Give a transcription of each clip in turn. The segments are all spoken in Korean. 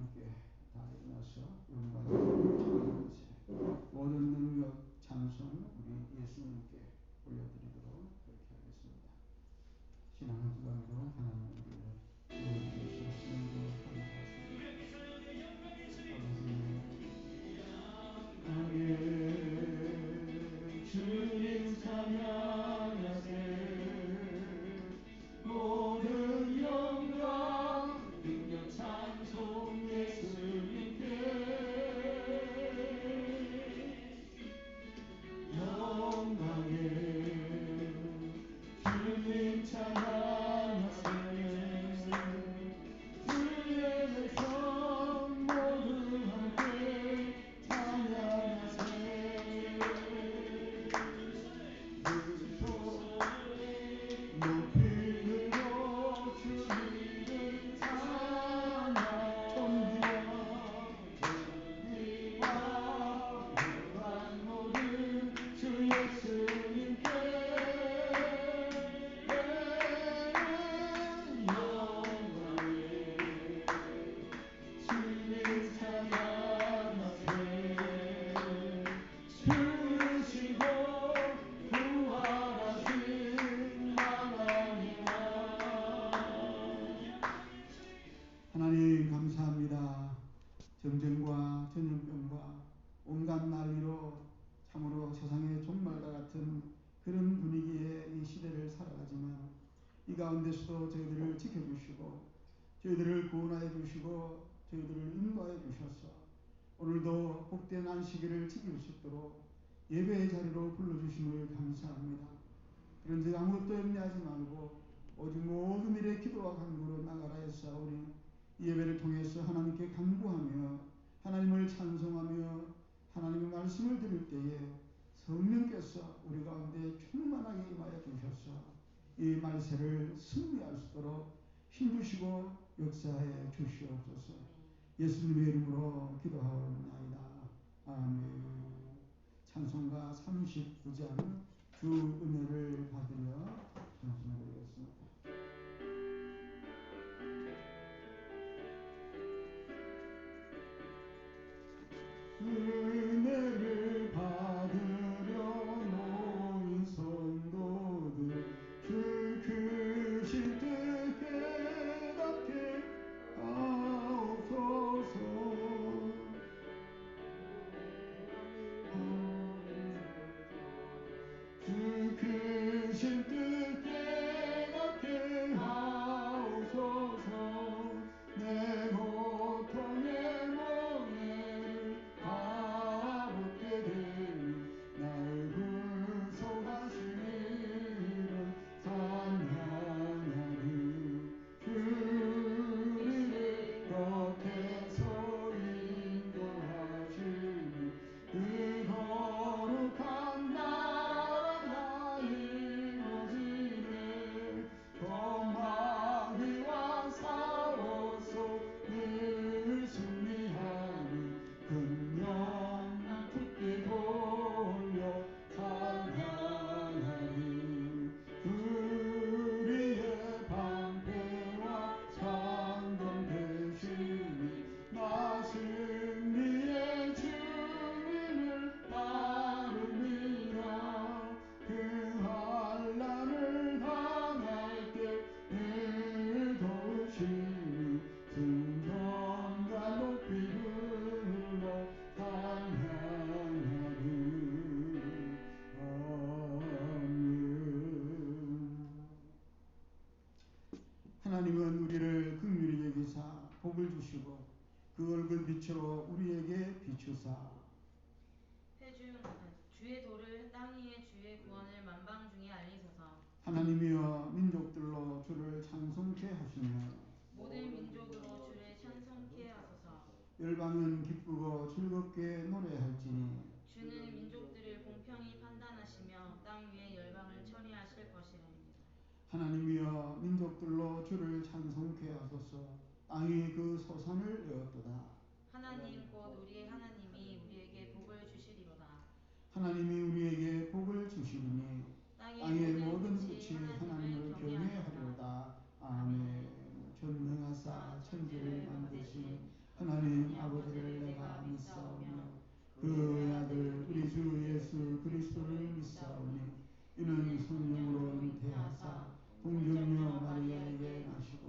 함께 다 일어나서 영광을 모든 능력 찬송 우리 예수님께 올려드리도록 그렇게 하겠습니다. 신앙의 기반으로 하나님을 도와주시옵소서. 주님 찬양하세. 모든 영광 능력 찬송 예수님께 영광에 주님 찬양하세. 주의 백성 모두 함께 찬양하세. 하나님 감사합니다. 전쟁과 전염병과 온갖 난리로 참으로 세상의 종말과 같은 그런 분위기의 이 시대를 살아가지만 이 가운데서도 저희들을 지켜주시고 저희들을 구원하여 주시고 저희들을 인도하여 주셔서 오늘도 복된 안식일을 지킬 수 있도록 예배의 자리로 불러주심을 감사합니다. 그런데 아무것도 염려하지 말고 오직 모든 일에 기도와 간구로 나가라 했사오니 이 예배를 통해서 하나님께 간구하며 하나님을 찬송하며 하나님의 말씀을 들을 때에 성령께서 우리 가운데 충만하게 임하여 주셔서 이 말세를 승리할 수 있도록 힘주시고 역사해 주시옵소서. 예수님의 이름으로 기도하옵나이다. 아멘. 찬송가 39장 주 은혜를 받으며 찬송하겠습니다. 은혜를 받으려 모인 성도들 주 크신 뜻 깨닫게 하옵소서. 주 크신 뜻 깨닫게 하옵소서. 내 고통의 멍에를 가볍게 들이 날 구속하신 이를 찬양하리. 우리를 곁에서 인도하시니 그 거룩한 나라가 이루어지네. 건방위와 사로서 늘 승리하니 금령 굳게 돌려 찬양하니. 우리의 방패와 장검 되시니 나 승리의 주님을 따릅니다. 그 환난을 당할 때 늘 도우시니 승전과 높이 불러 찬양하리. 아멘. 하나님은 우리를 긍휼히 여기사 복을 주시고 그 얼굴 빛으로 우리에게 비추사 주의 도를 땅 위에 주의 구원을 만방 중에 알리소서. 하나님이여 민족들로 주를 찬송케 하시며 모든 민족으로 주를 찬송케 하소서. 열방은 기쁘고 즐겁게 노래할지니 주는 민족들을 공평히 판단하시며 땅 위에 열방을 처리하실 것이라입니다. 하나님이여 민족들로 주를 찬송케 하소서. 땅이 그 소산을 내었도다. 하나님 곧 우리의 하나님이 우리에게 복을 주시리로다. 하나님이 우리에게 복을 주시리니 땅의 모든 끝이 하나님을 경외하리로다. 아멘. 전능하사 천지를 만드신 하나님 아버지를 내가 믿사오며 그 아들 우리 주 예수 그리스도를 믿사오니 이는 성령으로 잉태하사 동정녀 마리아에게 나시고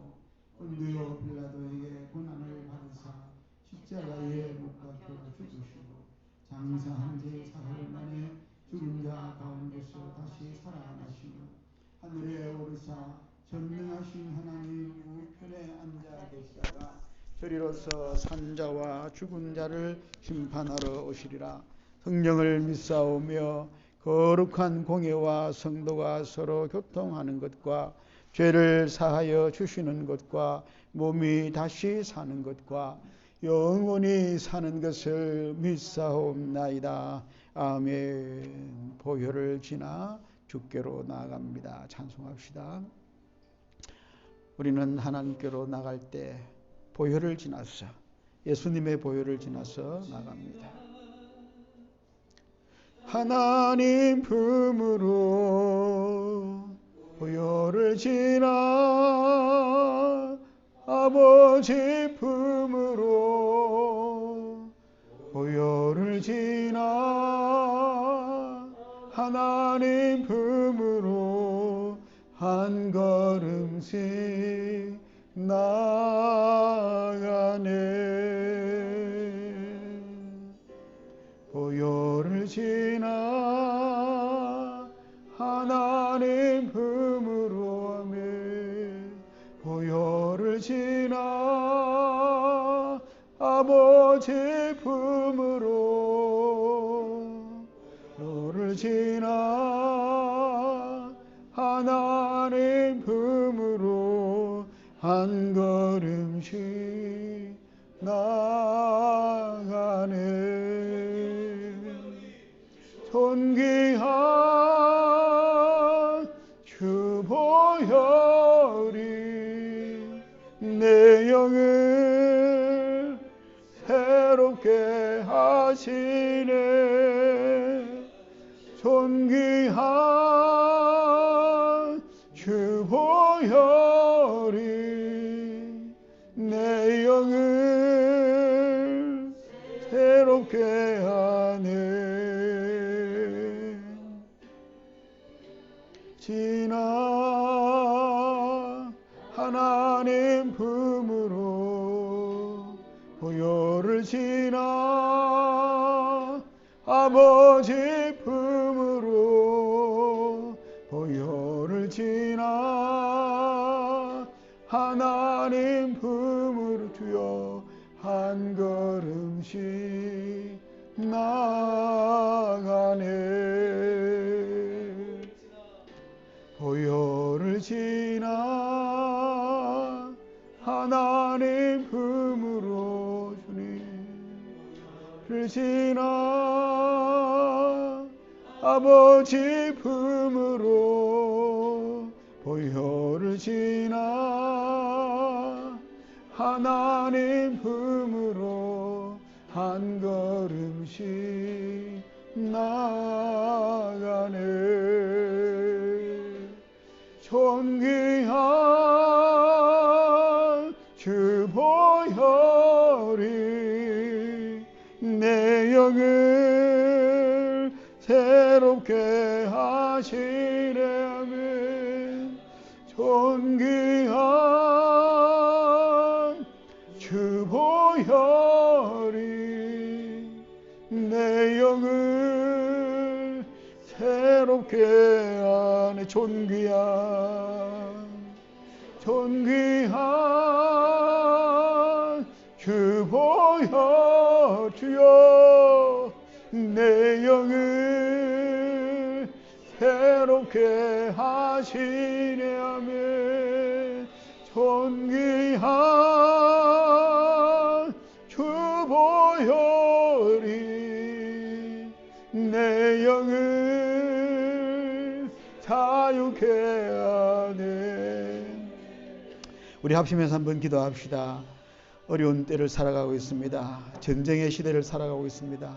본디오 빌라도에게 고난을 받으사 십자가에 못 박혀 죽으시고 장사한 지 사흘 만에 죽은 자 가운데서 다시 살아나시며 하늘에 오르사 전능하신 하나님 우편에 앉아 계시다가 저리로서 산자와 죽은 자를 심판하러 오시리라. 성령을 믿사오며 거룩한 공예와 성도가 서로 교통하는 것과 죄를 사하여 주시는 것과 몸이 다시 사는 것과 영원히 사는 것을 믿사옵나이다. 아멘. 보혈을 지나 주께로 나아갑니다. 찬송합시다. 우리는 하나님께로 나갈 때 보혈을 지나서 예수님의 보혈을 지나서 나갑니다. 하나님 품으로 보혈을 지나 아버지 품으로 보혈을 지나 하나님 품으로 한 걸음씩 나가네. 보혈을 지나 하나님 품으로 하네. 보혈을 지나 아버지 품으로 보혈을 지나 하나님 품으로 한 걸음씩 나가네. 존귀한 주 보혈이 내 영을 새롭게 하시네. 존귀한 주 보혈이 내 영을 새롭게 하네. 지나 하나님 품으로 보혈을 지나 아버지 품으로 보혈을 지나 하나님 품으로 주여 한 걸음씩 나가네. 보혈을 지나 하나님 품으로 주님을 지나 아버지 품으로 보혈을 지나 하나님 품으로 한 걸음씩 나가네. 존귀한 주 보혈이 내 영을 새롭게 하시네. 아멘. 존귀한 주 보혈이 내 영을 새롭게 하네. 존귀한 주 보혈 주여 내 영을 새롭게 하시네. 아멘. 존귀한 주 보혈이 내 영을 자유케 하네. 우리 합심해서 한번 기도합시다. 어려운 때를 살아가고 있습니다. 전쟁의 시대를 살아가고 있습니다.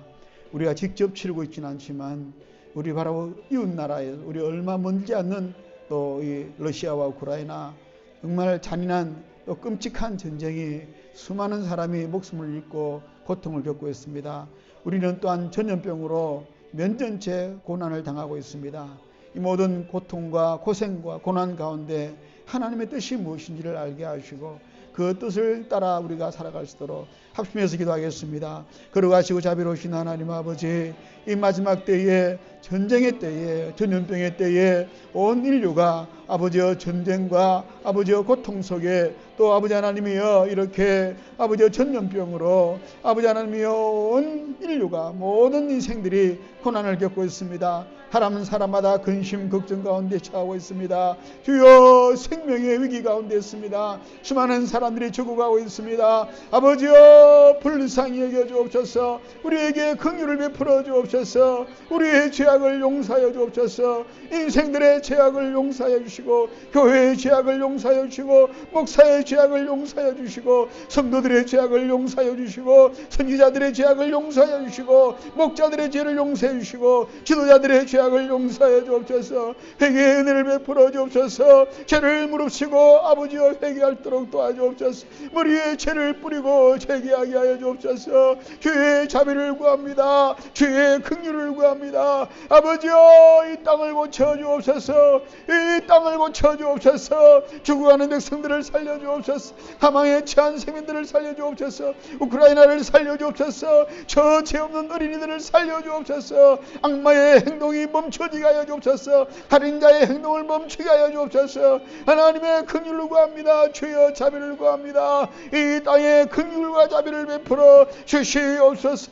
우리가 직접 치르고 있지는 않지만 우리 바로 이웃 나라에 우리 얼마 멀지 않는 또 이 러시아와 우크라이나 정말 잔인한 또 끔찍한 전쟁이 수많은 사람이 목숨을 잃고 고통을 겪고 있습니다. 우리는 또한 전염병으로 몇 년째 고난을 당하고 있습니다. 이 모든 고통과 고생과 고난 가운데 하나님의 뜻이 무엇인지를 알게 하시고 그 뜻을 따라 우리가 살아갈 수 있도록 합심해서 기도하겠습니다. 거룩하시고 자비로우신 하나님 아버지, 이 마지막 때에, 전쟁의 때에, 전염병의 때에 온 인류가 아버지여 전쟁과 아버지여 고통 속에 또 아버지 하나님이여 이렇게 아버지여 전염병으로 아버지 하나님이여 온 인류가 모든 인생들이 고난을 겪고 있습니다. 사람마다 근심 걱정 가운데 처하고 있습니다. 주여 생명의 위기 가운데 있습니다. 수많은 사람들이 죽어가고 있습니다. 아버지여 불쌍히 여겨 주옵소서. 우리에게 긍휼을 베풀어 주옵소서. 우리의 죄악을 용서하여 주옵소서. 인생들의 죄악을 용서하여 주시고 교회의 죄악을 용서하여 주시고 목사의 죄악을 용서하여 주시고 성도들의 죄악을 용서하여 주시고 선지자들의 죄악을 용서하여 주시고 목자들의 죄를 용서해 주시고 지도자들의 죄악을 용서하여 주옵소서. 회개의 은혜를 베풀어 주옵소서. 죄를 무릅쓰고 아버지여 회개하도록 도와주옵소서. 머리에 죄를 뿌리고 회개하게 하여 주옵소서. 주의 자비를 구합니다. 주의 긍휼을 구합니다. 아버지여 이 땅을 고쳐 주옵소서. 이 땅을 고쳐 주옵소서. 죽어가는 백성들을 살려 주옵소서. 사망에 처한 생민들을 살려 주옵소서. 우크라이나를 살려 주옵소서. 저 죄 없는 어린이들을 살려 주옵소서. 악마의 행동이 멈춰지게 하여 주옵소서. 살인자의 행동을 멈추게 하여 주옵소서. 하나님의 긍휼을 구합니다. 주여 자비를 구합니다. 이 땅에 긍휼과 자비를 베풀어 주시옵소서.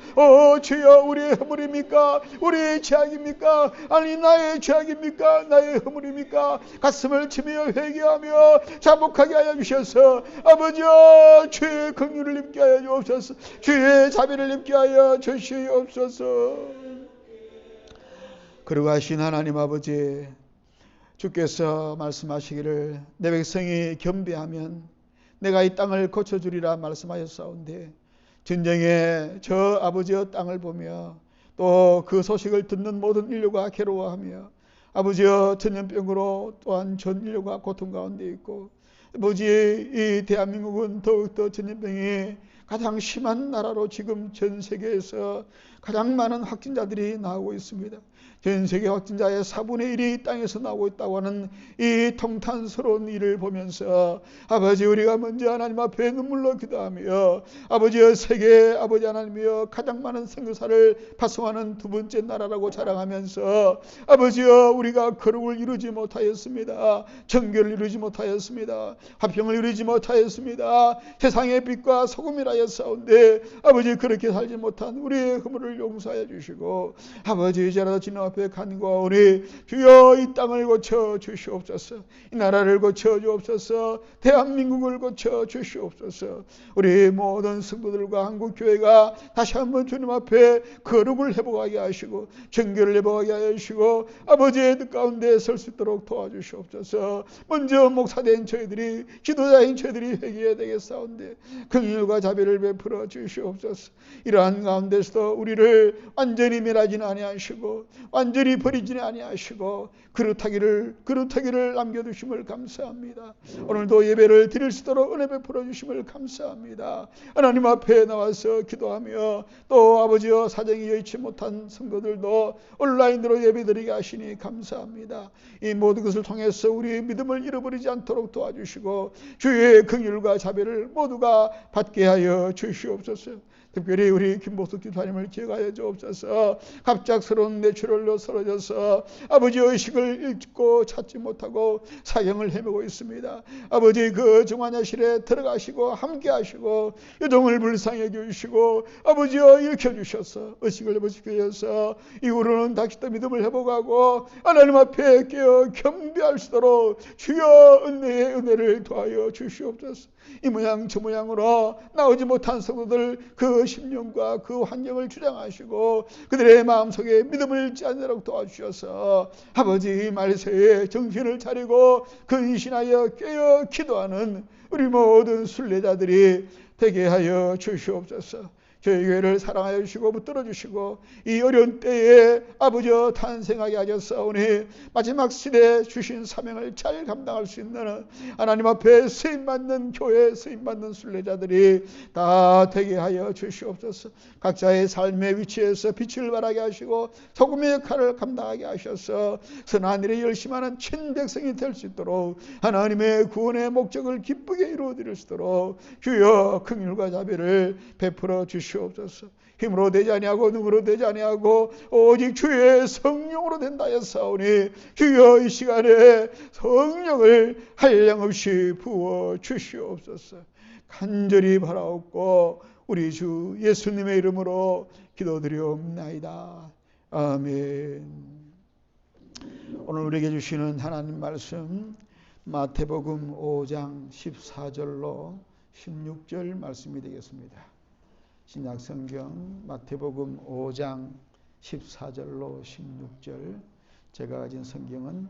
주여 우리의 허물입니까? 우리의 죄악입니까? 아니 나의 죄악입니까? 나의 허물입니까? 가슴을 치며 회개하며 자복하게 하여 주셔서 아버지여 주의 긍휼을 입게 하여 주옵소서. 주의 자비를 입게 하여 주시옵소서. 거룩하신 하나님 아버지, 주께서 말씀하시기를 내 백성이 겸비하면 내가 이 땅을 고쳐주리라 말씀하셨사온데 전쟁에 저 아버지의 땅을 보며 또 그 소식을 듣는 모든 인류가 괴로워하며 아버지여 전염병으로 또한 전 인류가 고통 가운데 있고 아버지 이 대한민국은 더욱더 전염병이 가장 심한 나라로 지금 전 세계에서 가장 많은 확진자들이 나오고 있습니다. 전 세계 확진자의 4분의 1이 땅에서 나오고 있다고 하는 이 통탄스러운 일을 보면서 아버지 우리가 먼저 하나님 앞에 눈물로 기도하며 아버지여 세계 아버지 하나님이여 가장 많은 선교사를 파송하는 두 번째 나라라고 자랑하면서 아버지여 우리가 거룩을 이루지 못하였습니다. 정결을 이루지 못하였습니다. 화평을 이루지 못하였습니다. 세상의 빛과 소금이라였사온데 아버지 그렇게 살지 못한 우리의 허물을 용서하여 주시고 아버지 이제라도 주님 앞에 간구하오니 주여 이 땅을 고쳐 주시옵소서. 이 나라를 고쳐 주옵소서. 대한민국을 고쳐 주시옵소서. 우리 모든 성도들과 한국교회가 다시 한번 주님 앞에 거룩을 회복하게 하시고 정결을 회복하게 하시고 아버지의 뜻 가운데 설 수 있도록 도와주시옵소서. 먼저 목사된 저희들이 지도자인 저희들이 회개해야 되겠사온데 긍휼과 자비를 베풀어 주시옵소서. 이러한 가운데서도 우리를 완전히 멸하지는 아니하시고 완전히 버리지는 아니하시고 그릇하기를 남겨두심을 감사합니다. 오늘도 예배를 드릴 수 있도록 은혜 베풀어 주심을 감사합니다. 하나님 앞에 나와서 기도하며 또 아버지여 사정이 여의치 못한 성도들도 온라인으로 예배드리게 하시니 감사합니다. 이 모든 것을 통해서 우리의 믿음을 잃어버리지 않도록 도와주시고 주의 긍휼과 자비를 모두가 받게 하여 주시옵소서. 특별히 우리 김복숙 집사님을 기억하여 주옵소서. 갑작스러운 뇌출혈로 쓰러져서 아버지 의식을 잃고 찾지 못하고 사형을 헤매고 있습니다. 아버지 그 중환자실에 들어가시고 함께 하시고 요정을 불쌍히 여겨주시고 아버지여 일으켜주셔서 의식을 회복시켜서 이후로는 다시 또 믿음을 회복하고 하나님 앞에 깨어 겸비할 수 있도록 주여 은혜의 은혜를 더하여 주시옵소서. 이 모양 저 모양으로 나오지 못한 성도들 그 심령과 그 환경을 주장하시고 그들의 마음속에 믿음을 잃지 않도록 도와주셔서 아버지 말세에 정신을 차리고 근신하여 깨어 기도하는 우리 모든 순례자들이 되게 하여 주시옵소서. 저희 교회를 사랑하여 주시고 붙들어 주시고 이 어려운 때에 아버지여 탄생하게 하셨사오니 마지막 시대에 주신 사명을 잘 감당할 수 있는 하나님 앞에 쓰임받는 교회, 쓰임받는 순례자들이 다 되게 하여 주시옵소서. 각자의 삶의 위치에서 빛을 발하게 하시고 소금의 역할을 감당하게 하셔서 선한 일에 열심하는 친백성이 될 수 있도록 하나님의 구원의 목적을 기쁘게 이루어드릴 수 있도록 주여 긍휼과 자비를 베풀어 주시옵소서. 힘으로 되지 아니하고 능으로 되지 아니하고 오직 주의 성령으로 된다 했사오니 주여 이 시간에 성령을 한량없이 부어 주시옵소서. 간절히 바라옵고 우리 주 예수님의 이름으로 기도드리옵나이다. 아멘. 오늘 우리에게 주시는 하나님 말씀 마태복음 5장 14절로 16절 말씀이 되겠습니다. 신약성경 마태복음 5장 14절로 16절, 제가 가진 성경은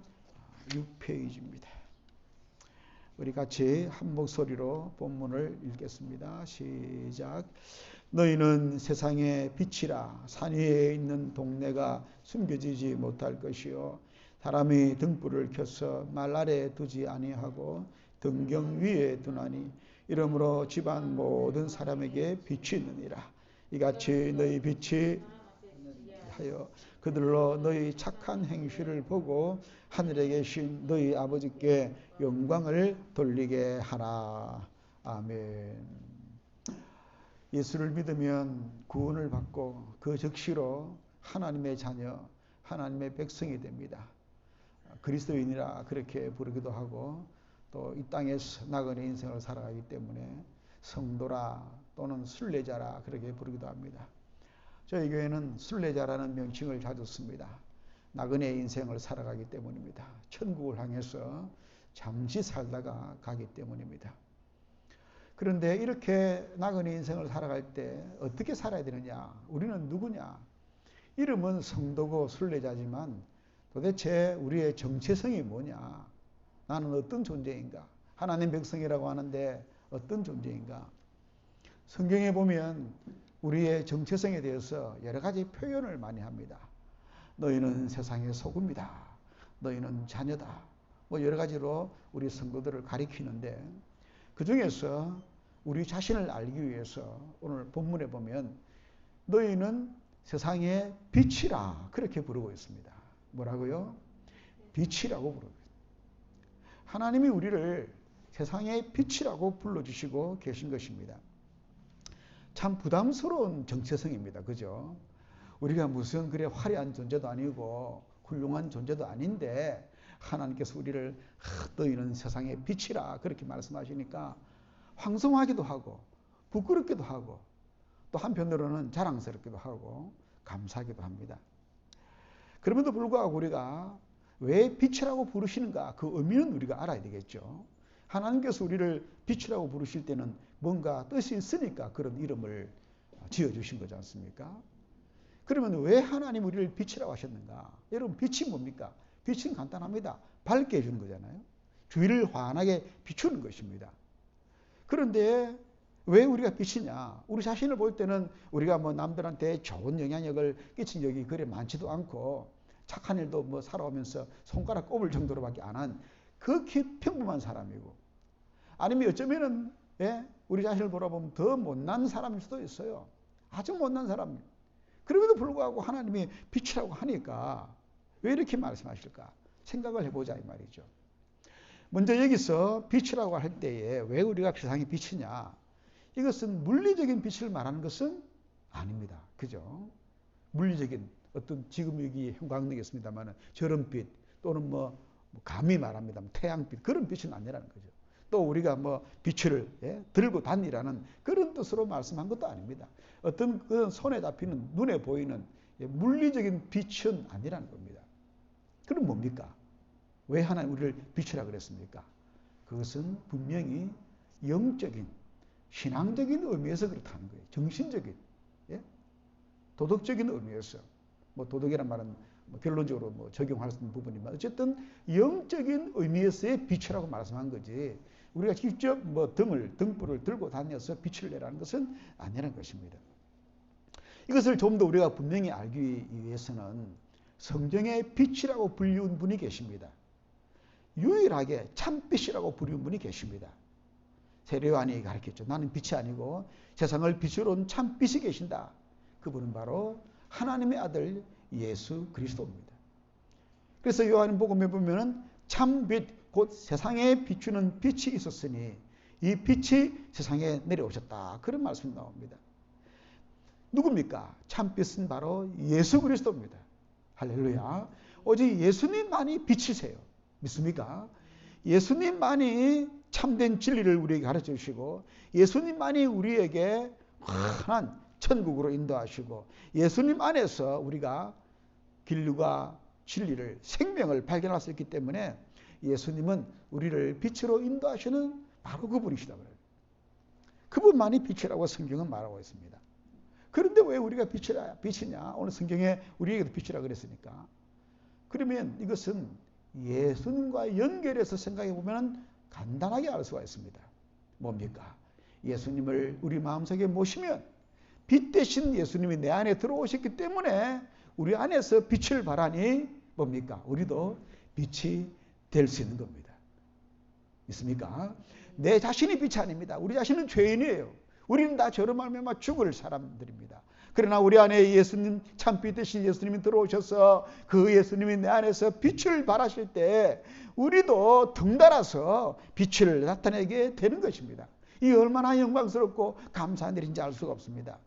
6페이지입니다. 우리 같이 한 목소리로 본문을 읽겠습니다. 시작. 너희는 세상의 빛이라. 산 위에 있는 동네가 숨겨지지 못할 것이요 사람이 등불을 켜서 말 아래에 두지 아니하고 등경 위에 두나니 이러므로 집안 모든 사람에게 빛이 있느니라. 이같이 너희 빛이 하여 그들로 너희 착한 행실을 보고 하늘에 계신 너희 아버지께 영광을 돌리게 하라. 아멘. 예수를 믿으면 구원을 받고 그 즉시로 하나님의 자녀, 하나님의 백성이 됩니다. 그리스도인이라 그렇게 부르기도 하고 또 이 땅에서 나그네 인생을 살아가기 때문에 성도라 또는 순례자라 그렇게 부르기도 합니다. 저희 교회는 순례자라는 명칭을 자주 씁니다. 나그네 인생을 살아가기 때문입니다. 천국을 향해서 잠시 살다가 가기 때문입니다. 그런데 이렇게 나그네 인생을 살아갈 때 어떻게 살아야 되느냐? 우리는 누구냐? 이름은 성도고 순례자지만 도대체 우리의 정체성이 뭐냐? 나는 어떤 존재인가? 하나님 백성이라고 하는데 어떤 존재인가? 성경에 보면 우리의 정체성에 대해서 여러 가지 표현을 많이 합니다. 너희는 세상의 소금이다. 너희는 자녀다. 뭐 여러 가지로 우리 성도들을 가리키는데 그 중에서 우리 자신을 알기 위해서 오늘 본문에 보면 너희는 세상의 빛이라 그렇게 부르고 있습니다. 뭐라고요? 빛이라고 부르고 있습니다. 하나님이 우리를 세상의 빛이라고 불러주시고 계신 것입니다. 참 부담스러운 정체성입니다. 그죠? 우리가 무슨 그래 화려한 존재도 아니고 훌륭한 존재도 아닌데 하나님께서 우리를 너희는 세상의 빛이라 그렇게 말씀하시니까 황송하기도 하고 부끄럽기도 하고 또 한편으로는 자랑스럽기도 하고 감사하기도 합니다. 그럼에도 불구하고 우리가 왜 빛이라고 부르시는가 그 의미는 우리가 알아야 되겠죠. 하나님께서 우리를 빛이라고 부르실 때는 뭔가 뜻이 있으니까 그런 이름을 지어주신 거지 않습니까? 그러면 왜 하나님 우리를 빛이라고 하셨는가? 여러분 빛이 뭡니까? 빛은 간단합니다. 밝게 해주는 거잖아요. 주위를 환하게 비추는 것입니다. 그런데 왜 우리가 빛이냐? 우리 자신을 볼 때는 우리가 뭐 남들한테 좋은 영향력을 끼친 적이 그래 많지도 않고 착한 일도 뭐 살아오면서 손가락 꼽을 정도로밖에 안 한 극히 평범한 사람이고 아니면 어쩌면은 우리 자신을 돌아보면 더 못난 사람일 수도 있어요. 아주 못난 사람. 그럼에도 불구하고 하나님이 빛이라고 하니까 왜 이렇게 말씀하실까? 생각을 해보자 이 말이죠. 먼저 여기서 빛이라고 할 때에 왜 우리가 세상의 빛이냐? 이것은 물리적인 빛을 말하는 것은 아닙니다. 그죠? 물리적인 어떤 지금 여기 형광등이었습니다만 저런빛 또는 뭐 감히 말합니다. 태양빛 그런 빛은 아니라는 거죠. 또 우리가 뭐 빛을 들고 다니라는 그런 뜻으로 말씀한 것도 아닙니다. 어떤 그런 손에 잡히는 눈에 보이는 물리적인 빛은 아니라는 겁니다. 그럼 뭡니까? 왜 하나님 우리를 빛이라 그랬습니까? 그것은 분명히 영적인 신앙적인 의미에서 그렇다는 거예요. 정신적인 도덕적인 의미에서 뭐 도덕이란 말은 뭐 결론적으로 뭐 적용할 수 있는 부분이지만 어쨌든 영적인 의미에서의 빛이라고 말씀한 거지 우리가 직접 등불을 들고 다녀서 빛을 내라는 것은 아니라는 것입니다. 이것을 좀 더 우리가 분명히 알기 위해서는 성경의 빛이라고 불리운 분이 계십니다. 유일하게 참빛이라고 부르는 분이 계십니다. 세례요한이 가르쳤죠. 나는 빛이 아니고 세상을 빛으로 온 참빛이 계신다. 그분은 바로 하나님의 아들 예수 그리스도입니다. 그래서 요한복음에 보면은 참빛, 곧 세상에 비추는 빛이 있었으니 이 빛이 세상에 내려오셨다. 그런 말씀이 나옵니다. 누굽니까? 참빛은 바로 예수 그리스도입니다. 할렐루야. 오직 예수님만이 빛이세요. 믿습니까? 예수님만이 참된 진리를 우리에게 가르쳐 주시고 예수님만이 우리에게 환한 천국으로 인도하시고 예수님 안에서 우리가 진리와 진리를 생명을 발견할 수 있기 때문에 예수님은 우리를 빛으로 인도하시는 바로 그분이시다 그래요. 그분만이 빛이라고 성경은 말하고 있습니다. 그런데 왜 우리가 빛이냐? 오늘 성경에 우리에게도 빛이라 그랬으니까. 그러면 이것은 예수님과 연결해서 생각해 보면 간단하게 알 수가 있습니다. 뭡니까? 예수님을 우리 마음속에 모시면 빛 대신 예수님이 내 안에 들어오셨기 때문에 우리 안에서 빛을 발하니 뭡니까? 우리도 빛이 될 수 있는 겁니다. 있습니까? 내 자신이 빛이 아닙니다. 우리 자신은 죄인이에요. 우리는 다 저로 말미암아 죽을 사람들입니다. 그러나 우리 안에 예수님, 참빛 대신 예수님이 들어오셔서 그 예수님이 내 안에서 빛을 발하실 때 우리도 덩달아서 빛을 나타내게 되는 것입니다. 이 얼마나 영광스럽고 감사한 일인지 알 수가 없습니다.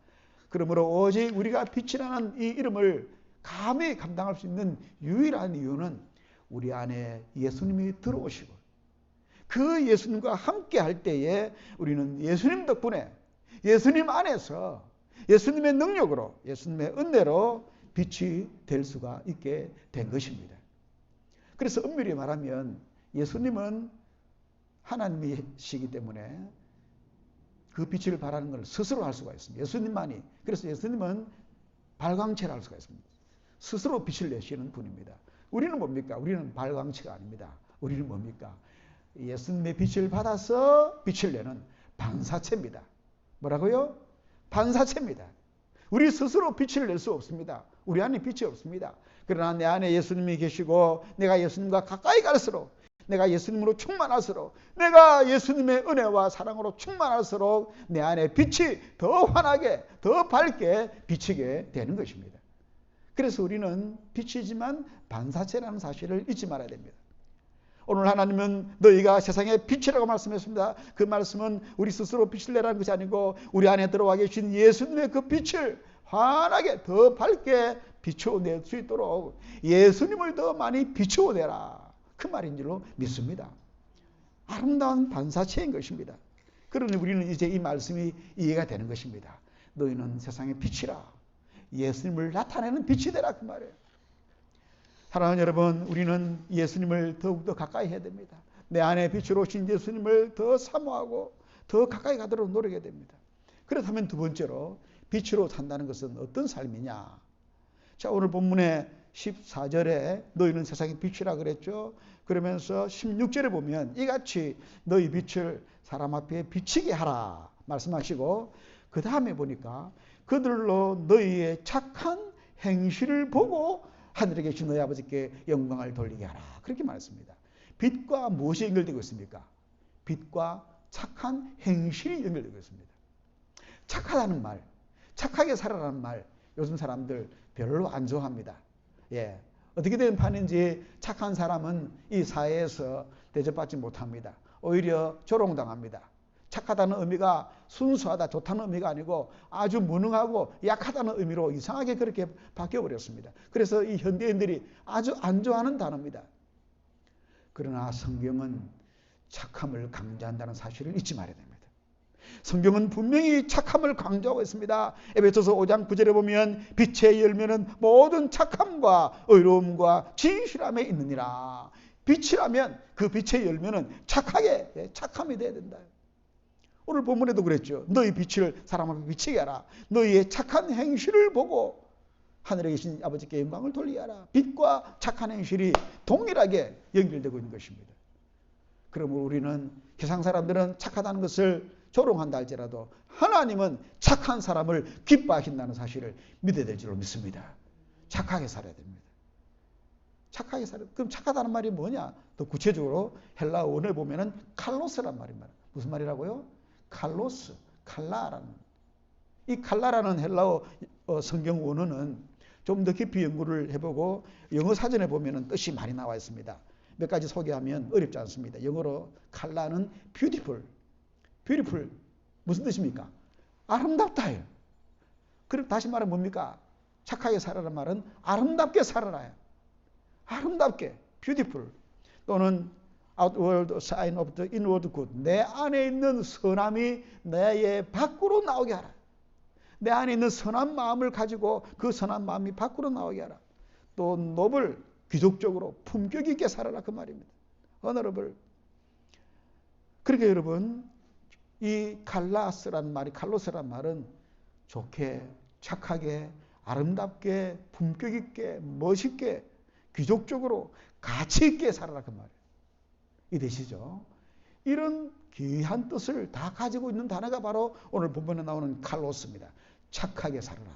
그러므로 오직 우리가 빛이라는 이 이름을 감히 감당할 수 있는 유일한 이유는 우리 안에 예수님이 들어오시고 그 예수님과 함께 할 때에 우리는 예수님 덕분에 예수님 안에서 예수님의 능력으로 예수님의 은혜로 빛이 될 수가 있게 된 것입니다. 그래서 엄밀히 말하면 예수님은 하나님이시기 때문에 그 빛을 발하는 걸 스스로 할 수가 있습니다. 예수님만이. 그래서 예수님은 발광체를 할 수가 있습니다. 스스로 빛을 내시는 분입니다. 우리는 뭡니까? 우리는 발광체가 아닙니다. 우리는 뭡니까? 예수님의 빛을 받아서 빛을 내는 반사체입니다. 뭐라고요? 반사체입니다. 우리 스스로 빛을 낼 수 없습니다. 우리 안에 빛이 없습니다. 그러나 내 안에 예수님이 계시고 내가 예수님과 가까이 갈수록 내가 예수님으로 충만할수록 내가 예수님의 은혜와 사랑으로 충만할수록 내 안에 빛이 더 환하게 더 밝게 비치게 되는 것입니다. 그래서 우리는 빛이지만 반사체라는 사실을 잊지 말아야 됩니다. 오늘 하나님은 너희가 세상의 빛이라고 말씀했습니다. 그 말씀은 우리 스스로 빛을 내라는 것이 아니고 우리 안에 들어와 계신 예수님의 그 빛을 환하게 더 밝게 비춰낼 수 있도록 예수님을 더 많이 비춰내라. 그 말인 줄로 믿습니다. 아름다운 반사체인 것입니다. 그러니 우리는 이제 이 말씀이 이해가 되는 것입니다. 너희는 세상의 빛이라. 예수님을 나타내는 빛이 되라 그 말이에요. 사랑하는 여러분, 우리는 예수님을 더욱더 가까이 해야 됩니다. 내 안에 빛으로 오신 예수님을 더 사모하고 더 가까이 가도록 노력해야 됩니다. 그렇다면 두 번째로 빛으로 산다는 것은 어떤 삶이냐? 자, 오늘 본문의 14절에 너희는 세상의 빛이라 그랬죠. 그러면서 16절에 보면 이같이 너희 빛을 사람 앞에 비치게 하라 말씀하시고 그 다음에 보니까 그들로 너희의 착한 행실을 보고 하늘에 계신 너희 아버지께 영광을 돌리게 하라. 그렇게 말했습니다. 빛과 무엇이 연결되고 있습니까? 빛과 착한 행실이 연결되고 있습니다. 착하다는 말, 착하게 살아라는 말, 요즘 사람들 별로 안 좋아합니다. 예, 어떻게 된 판인지 착한 사람은 이 사회에서 대접받지 못합니다. 오히려 조롱당합니다. 착하다는 의미가 순수하다, 좋다는 의미가 아니고 아주 무능하고 약하다는 의미로 이상하게 그렇게 바뀌어버렸습니다. 그래서 이 현대인들이 아주 안 좋아하는 단어입니다. 그러나 성경은 착함을 강조한다는 사실을 잊지 말아야 됩니다. 성경은 분명히 착함을 강조하고 있습니다. 에베소서 5장 9절에 보면 빛의 열매는 모든 착함과 의로움과 진실함에 있느니라. 빛이라면 그 빛의 열매는 착함이 돼야 된다. 오늘 본문에도 그랬죠. 너희 빛을 사람 앞에 비치게 하라. 너희의 착한 행실을 보고 하늘에 계신 아버지께 영광을 돌리게 하라. 빛과 착한 행실이 동일하게 연결되고 있는 것입니다. 그러므로 우리는 세상 사람들은 착하다는 것을 조롱한다 할지라도 하나님은 착한 사람을 기뻐하신다는 사실을 믿어야 될 줄로 믿습니다. 착하게 살아야 됩니다. 착하게 살아야 됩니다. 그럼 착하다는 말이 뭐냐? 더 구체적으로 헬라어 원어에 보면은 칼로스란 말입니다. 무슨 말이라고요? 칼로스, 칼라라는. 이 칼라라는 헬라어 성경 원어는 좀 더 깊이 연구를 해보고 영어 사전에 보면은 뜻이 많이 나와 있습니다. 몇 가지 소개하면 어렵지 않습니다. 영어로 칼라는 beautiful. beautiful 무슨 뜻입니까? 아름답다예요. 그럼 다시 말하면 뭡니까? 착하게 살아라는 말은 아름답게 살아라요. 아름답게 beautiful 또는 outward sign of the inward good. 내 안에 있는 선함이 내 밖으로 나오게 하라. 내 안에 있는 선한 마음을 가지고 그 선한 마음이 밖으로 나오게 하라. 또 노블 귀족적으로 품격 있게 살아라 그 말입니다. honorable. 그러니까 여러분 이 칼라스라는 말이 칼로스라는 말은 좋게 착하게 아름답게 품격 있게 멋있게 귀족적으로 가치 있게 살아라 그 말이에요. 이해되시죠? 이런 귀한 뜻을 다 가지고 있는 단어가 바로 오늘 본문에 나오는 칼로스입니다. 착하게 살아라.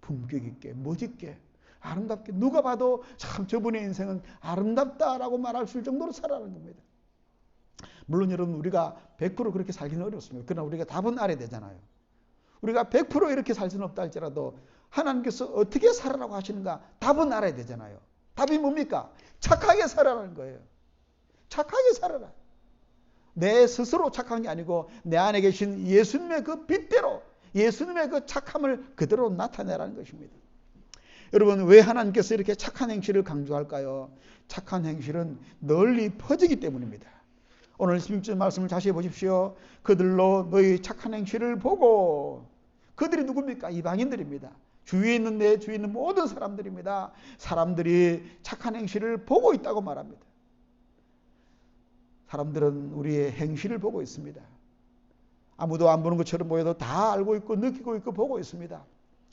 품격 있게 멋있게 아름답게 누가 봐도 참 저분의 인생은 아름답다라고 말할 수 있을 정도로 살아라는 겁니다. 물론 여러분 우리가 100% 그렇게 살기는 어렵습니다. 그러나 우리가 답은 알아야 되잖아요. 우리가 100% 이렇게 살 수는 없다 할지라도 하나님께서 어떻게 살아라고 하시는가 답은 알아야 되잖아요. 답이 뭡니까? 착하게 살아라는 거예요. 착하게 살아라. 내 스스로 착한 게 아니고 내 안에 계신 예수님의 그 빛대로 예수님의 그 착함을 그대로 나타내라는 것입니다. 여러분 왜 하나님께서 이렇게 착한 행실을 강조할까요? 착한 행실은 널리 퍼지기 때문입니다. 오늘 16절 말씀을 다시 해보십시오. 그들로 너희 착한 행실을 보고 그들이 누굽니까? 이방인들입니다. 주위에 있는 내 주위에 있는 모든 사람들입니다. 사람들이 착한 행실을 보고 있다고 말합니다. 사람들은 우리의 행실을 보고 있습니다. 아무도 안 보는 것처럼 보여도 다 알고 있고 느끼고 있고 보고 있습니다.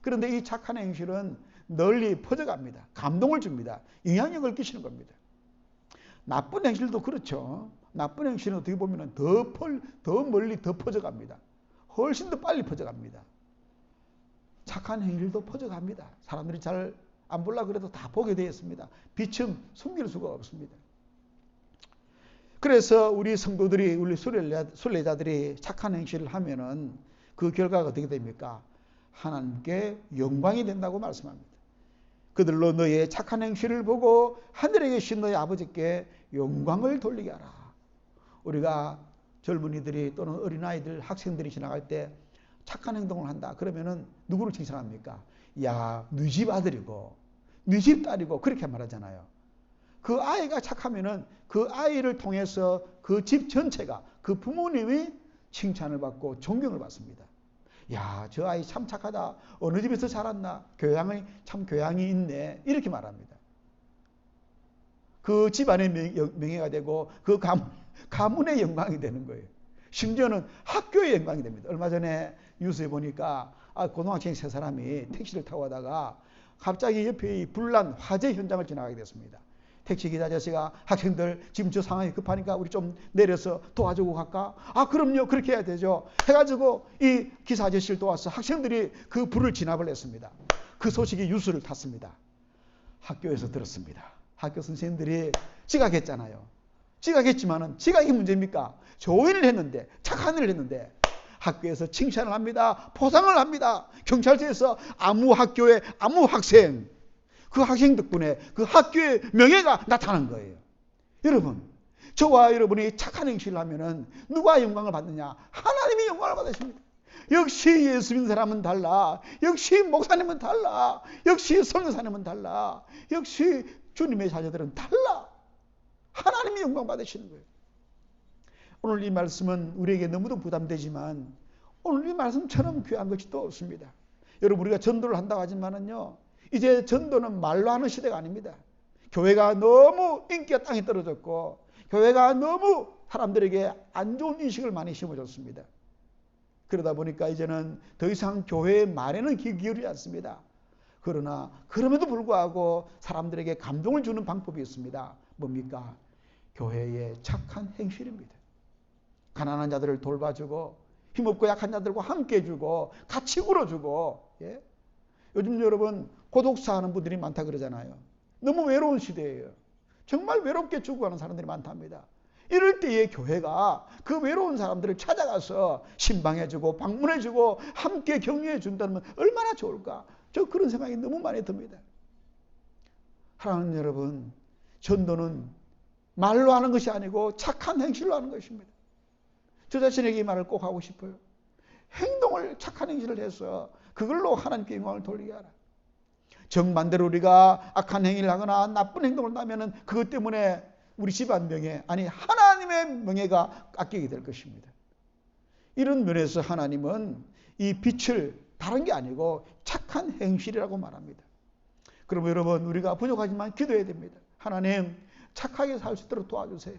그런데 이 착한 행실은 널리 퍼져갑니다. 감동을 줍니다. 영향력을 끼치는 겁니다. 나쁜 행실도 그렇죠. 나쁜 행실은 어떻게 보면 더 멀리 더 퍼져갑니다. 훨씬 더 빨리 퍼져갑니다. 착한 행실도 퍼져갑니다. 사람들이 잘 안 보려고 그래도 다 보게 되어 있습니다. 빛은 숨길 수가 없습니다. 그래서 우리 성도들이 우리 순례자들이 착한 행실을 하면은 그 결과가 어떻게 됩니까? 하나님께 영광이 된다고 말씀합니다. 그들로 너의 착한 행실을 보고 하늘에 계신 너의 아버지께 영광을 돌리게 하라. 우리가 젊은이들이 또는 어린아이들 학생들이 지나갈 때 착한 행동을 한다. 그러면은 누구를 칭찬합니까? 야, 네 집 아들이고 네 집 딸이고 그렇게 말하잖아요. 그 아이가 착하면은 그 아이를 통해서 그 집 전체가 그 부모님이 칭찬을 받고 존경을 받습니다. 야, 저 아이 참 착하다. 어느 집에서 자랐나? 교양이 있네. 이렇게 말합니다. 그 집안의 명예가 되고 그 가문의 영광이 되는 거예요. 심지어는 학교의 영광이 됩니다. 얼마 전에 뉴스에 보니까 고등학생 3사람이 택시를 타고 가다가 갑자기 옆에 불난 화재 현장을 지나가게 됐습니다. 택시 기사 아저씨가 학생들 지금 저 상황이 급하니까 우리 좀 내려서 도와주고 갈까? 아, 그럼요. 그렇게 해야 되죠. 해가지고 이 기사 아저씨를 도와서 학생들이 그 불을 진압을 했습니다. 그 소식이 뉴스를 탔습니다. 학교에서 들었습니다. 학교 선생님들이 지각했잖아요. 지각했지만은 지각이 문제입니까? 좋은 일을 했는데 착한 일을 했는데 학교에서 칭찬을 합니다. 포상을 합니다. 경찰서에서 아무 학교에 아무 학생 그 학생 덕분에 그 학교의 명예가 나타난 거예요. 여러분, 저와 여러분이 착한 행실을 하면은 누가 영광을 받느냐? 하나님이 영광을 받으십니다. 역시 예수 믿는 사람은 달라. 역시 목사님은 달라. 역시 선교사님은 달라. 역시 주님의 자녀들은 달라. 하나님이 영광 받으시는 거예요. 오늘 이 말씀은 우리에게 너무도 부담되지만 오늘 이 말씀처럼 귀한 것이 또 없습니다. 여러분, 우리가 전도를 한다고 하지만은요, 이제 전도는 말로 하는 시대가 아닙니다. 교회가 너무 인기가 땅에 떨어졌고 교회가 너무 사람들에게 안 좋은 인식을 많이 심어줬습니다. 그러다 보니까 이제는 더 이상 교회의 말에는 귀 기울이지 않습니다. 그러나 그럼에도 불구하고 사람들에게 감동을 주는 방법이 있습니다. 뭡니까? 교회의 착한 행실입니다. 가난한 자들을 돌봐주고 힘없고 약한 자들과 함께 해주고 같이 울어주고. 예? 요즘 여러분 고독사하는 분들이 많다 그러잖아요. 너무 외로운 시대예요. 정말 외롭게 죽어가는 사람들이 많답니다. 이럴 때에 교회가 그 외로운 사람들을 찾아가서 신방해주고 방문해주고 함께 격려해준다면 얼마나 좋을까. 저 그런 생각이 너무 많이 듭니다. 사랑하는 여러분, 전도는 말로 하는 것이 아니고 착한 행실로 하는 것입니다. 저 자신에게 이 말을 꼭 하고 싶어요. 행동을 착한 행실을 해서 그걸로 하나님께 영광을 돌리게 하라. 정반대로 우리가 악한 행위를 하거나 나쁜 행동을 하면은 그것 때문에 우리 집안 명예, 아니 하나님의 명예가 깎이게 될 것입니다. 이런 면에서 하나님은 이 빛을 다른 게 아니고 착한 행실이라고 말합니다. 그러면 여러분, 우리가 부족하지만 기도해야 됩니다. 하나님, 착하게 살 수 있도록 도와주세요.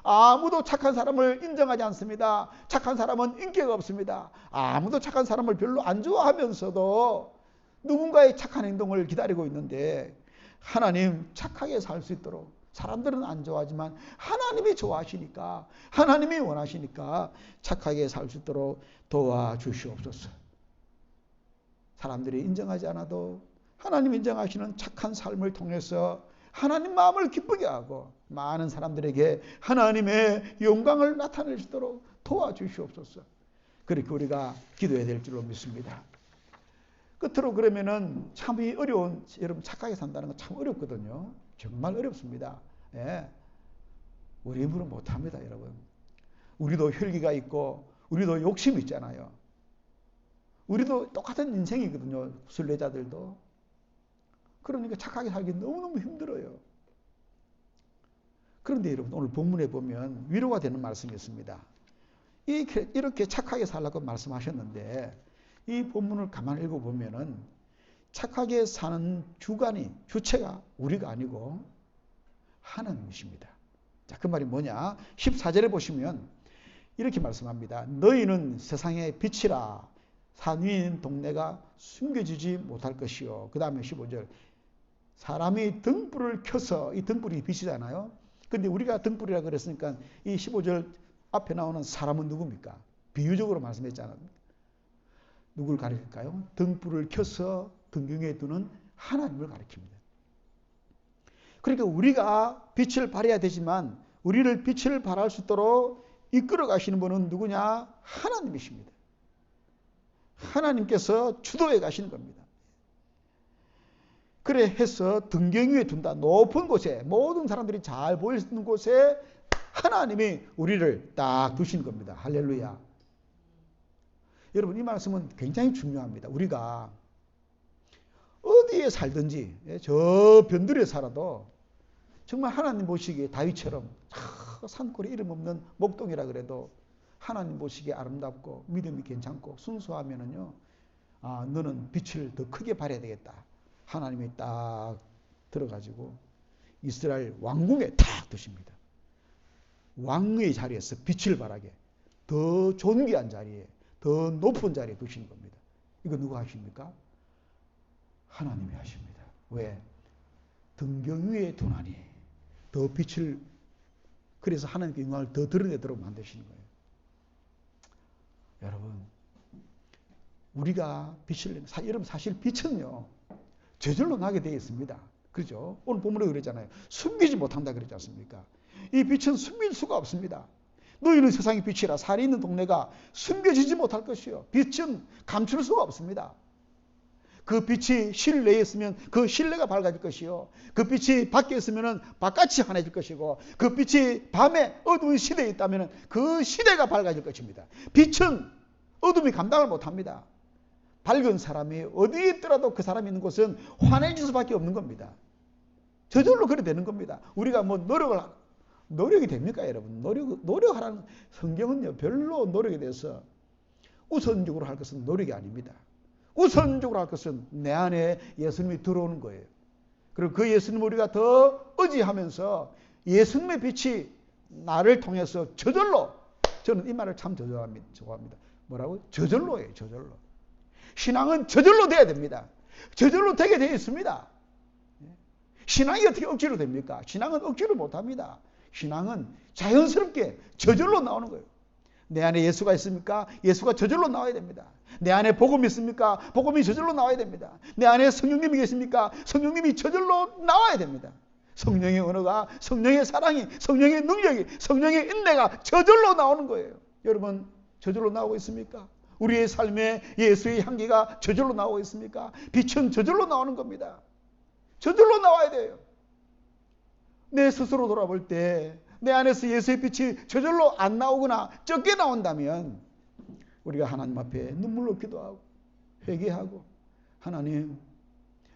아무도 착한 사람을 인정하지 않습니다. 착한 사람은 인기가 없습니다. 아무도 착한 사람을 별로 안 좋아하면서도 누군가의 착한 행동을 기다리고 있는데, 하나님, 착하게 살 수 있도록, 사람들은 안 좋아하지만 하나님이 좋아하시니까, 하나님이 원하시니까 착하게 살 수 있도록 도와주시옵소서. 사람들이 인정하지 않아도 하나님 인정하시는 착한 삶을 통해서 하나님 마음을 기쁘게 하고 많은 사람들에게 하나님의 영광을 나타낼 수 있도록 도와주시옵소서. 그렇게 우리가 기도해야 될 줄로 믿습니다. 끝으로 그러면은 참 이 어려운, 여러분 착하게 산다는 건 참 어렵거든요. 정말 어렵습니다. 예. 우리 힘으로 못합니다, 여러분. 우리도 혈기가 있고 우리도 욕심이 있잖아요. 우리도 똑같은 인생이거든요. 순례자들도. 그러니까 착하게 살기 너무너무 힘들어요. 그런데 여러분, 오늘 본문에 보면 위로가 되는 말씀이 있습니다. 이렇게 착하게 살라고 말씀하셨는데, 이 본문을 가만히 읽어보면은 착하게 사는 주체가 우리가 아니고 하나님이십니다. 자, 그 말이 뭐냐? 14절에 보시면 이렇게 말씀합니다. 너희는 세상의 빛이라. 산 위에 있는 동네가 숨겨지지 못할 것이요. 그 다음에 15절. 사람이 등불을 켜서, 이 등불이 빛이잖아요. 근데 우리가 등불이라 그랬으니까 이 15절 앞에 나오는 사람은 누굽니까? 비유적으로 말씀했잖아요. 누굴 가리킬까요? 등불을 켜서 등경에 두는 하나님을 가리킵니다. 그러니까 우리가 빛을 발해야 되지만 우리를 빛을 발할 수 있도록 이끌어 가시는 분은 누구냐? 하나님이십니다. 하나님께서 주도해 가시는 겁니다. 그래 해서 등경 위에 둔다. 높은 곳에, 모든 사람들이 잘 보일 수 있는 곳에 하나님이 우리를 딱 두신 겁니다. 할렐루야. 여러분, 이 말씀은 굉장히 중요합니다. 우리가 어디에 살든지, 저 변두리에 살아도 정말 하나님 보시기에 다윗처럼 산골에 이름 없는 목동이라 그래도 하나님 보시기에 아름답고 믿음이 괜찮고 순수하면은요, 아, 너는 빛을 더 크게 발해야 되겠다. 하나님이 딱 들어가지고 이스라엘 왕궁에 탁 두십니다. 왕의 자리에서 빛을 발하게, 더 존귀한 자리에, 더 높은 자리에 두시는 겁니다. 이거 누가 하십니까? 하나님이 하십니다. 왜? 등경 위에 두나니 더 빛을, 그래서 하나님께 영광을 더 드러내도록 만드시는 거예요. 여러분, 우리가 빛을 내면, 여러분 사실 빛은요 저절로 나게 되어 있습니다. 그렇죠? 오늘 본문에 그랬잖아요. 숨기지 못한다 그랬지 않습니까? 이 빛은 숨길 수가 없습니다. 너희는 세상의 빛이라. 살이 있는 동네가 숨겨지지 못할 것이요. 빛은 감출 수가 없습니다. 그 빛이 실내에 있으면 그 실내가 밝아질 것이요. 그 빛이 밖에 있으면 바깥이 환해질 것이고, 그 빛이 밤에 어두운 시대에 있다면 그 시대가 밝아질 것입니다. 빛은 어둠이 감당을 못합니다. 밝은 사람이 어디에 있더라도 그 사람이 있는 곳은 환해질 수밖에 없는 겁니다. 저절로 그래 되는 겁니다. 우리가 뭐 노력이 됩니까, 여러분? 노력하라는, 성경은요 별로 노력에 대해서 우선적으로 할 것은 노력이 아닙니다. 우선적으로 할 것은 내 안에 예수님이 들어오는 거예요. 그리고 그 예수님을 우리가 더 의지하면서 예수님의 빛이 나를 통해서 저절로, 저는 이 말을 참 좋아합니다. 뭐라고? 저절로예요. 저절로. 신앙은 저절로 돼야 됩니다. 저절로 되게 되어 있습니다. 신앙이 어떻게 억지로 됩니까? 신앙은 억지로 못합니다. 신앙은 자연스럽게 저절로 나오는 거예요. 내 안에 예수가 있습니까? 예수가 저절로 나와야 됩니다. 내 안에 복음이 있습니까? 복음이 저절로 나와야 됩니다. 내 안에 성령님이 계십니까? 성령님이 저절로 나와야 됩니다. 성령의 언어가, 성령의 사랑이, 성령의 능력이, 성령의 인내가 저절로 나오는 거예요. 여러분, 저절로 나오고 있습니까? 우리의 삶에 예수의 향기가 저절로 나오고 있습니까? 빛은 저절로 나오는 겁니다. 저절로 나와야 돼요. 내 스스로 돌아볼 때 내 안에서 예수의 빛이 저절로 안 나오거나 적게 나온다면 우리가 하나님 앞에 눈물로 기도하고 회개하고, 하나님,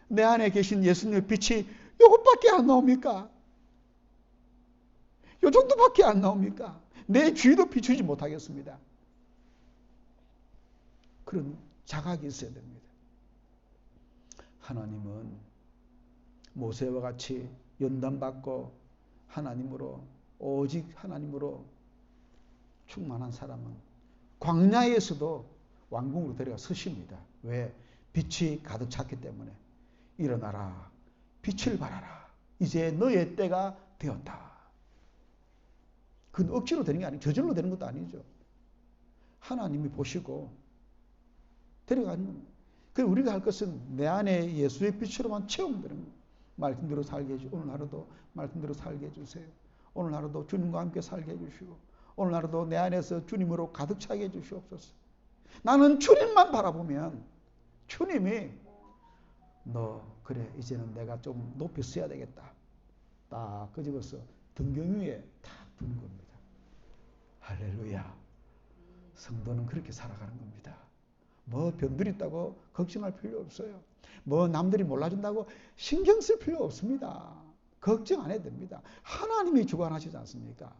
내 안에 계신 예수님의 빛이 이것밖에 안 나옵니까? 이 정도밖에 안 나옵니까? 내 주위도 비추지 못하겠습니다. 그런 자각이 있어야 됩니다. 하나님은 모세와 같이 연단받고 하나님으로, 오직 하나님으로 충만한 사람은 광야에서도 왕궁으로 데려가 서십니다. 왜? 빛이 가득 찼기 때문에. 일어나라, 빛을 발하라, 이제 너의 때가 되었다. 그건 억지로 되는 게 아니고 저절로 되는 것도 아니죠. 하나님이 보시고 데려가는 겁니다. 그래서 우리가 할 것은 내 안에 예수의 빛으로만 채우면 되는 거예요. 말씀대로 살게 해주시고, 오늘 하루도 말씀대로 살게 해주세요. 오늘 하루도 주님과 함께 살게 해주시고, 오늘 하루도 내 안에서 주님으로 가득 차게 해주시옵소서. 나는 주님만 바라보면 주님이 너 그래 이제는 내가 좀 높이 써야 되겠다, 딱 끄집어서 등경 위에 탁 두는 겁니다. 할렐루야. 성도는 그렇게 살아가는 겁니다. 뭐 병들 있다고 걱정할 필요 없어요. 뭐 남들이 몰라준다고 신경 쓸 필요 없습니다. 걱정 안 해도 됩니다. 하나님이 주관하시지 않습니까?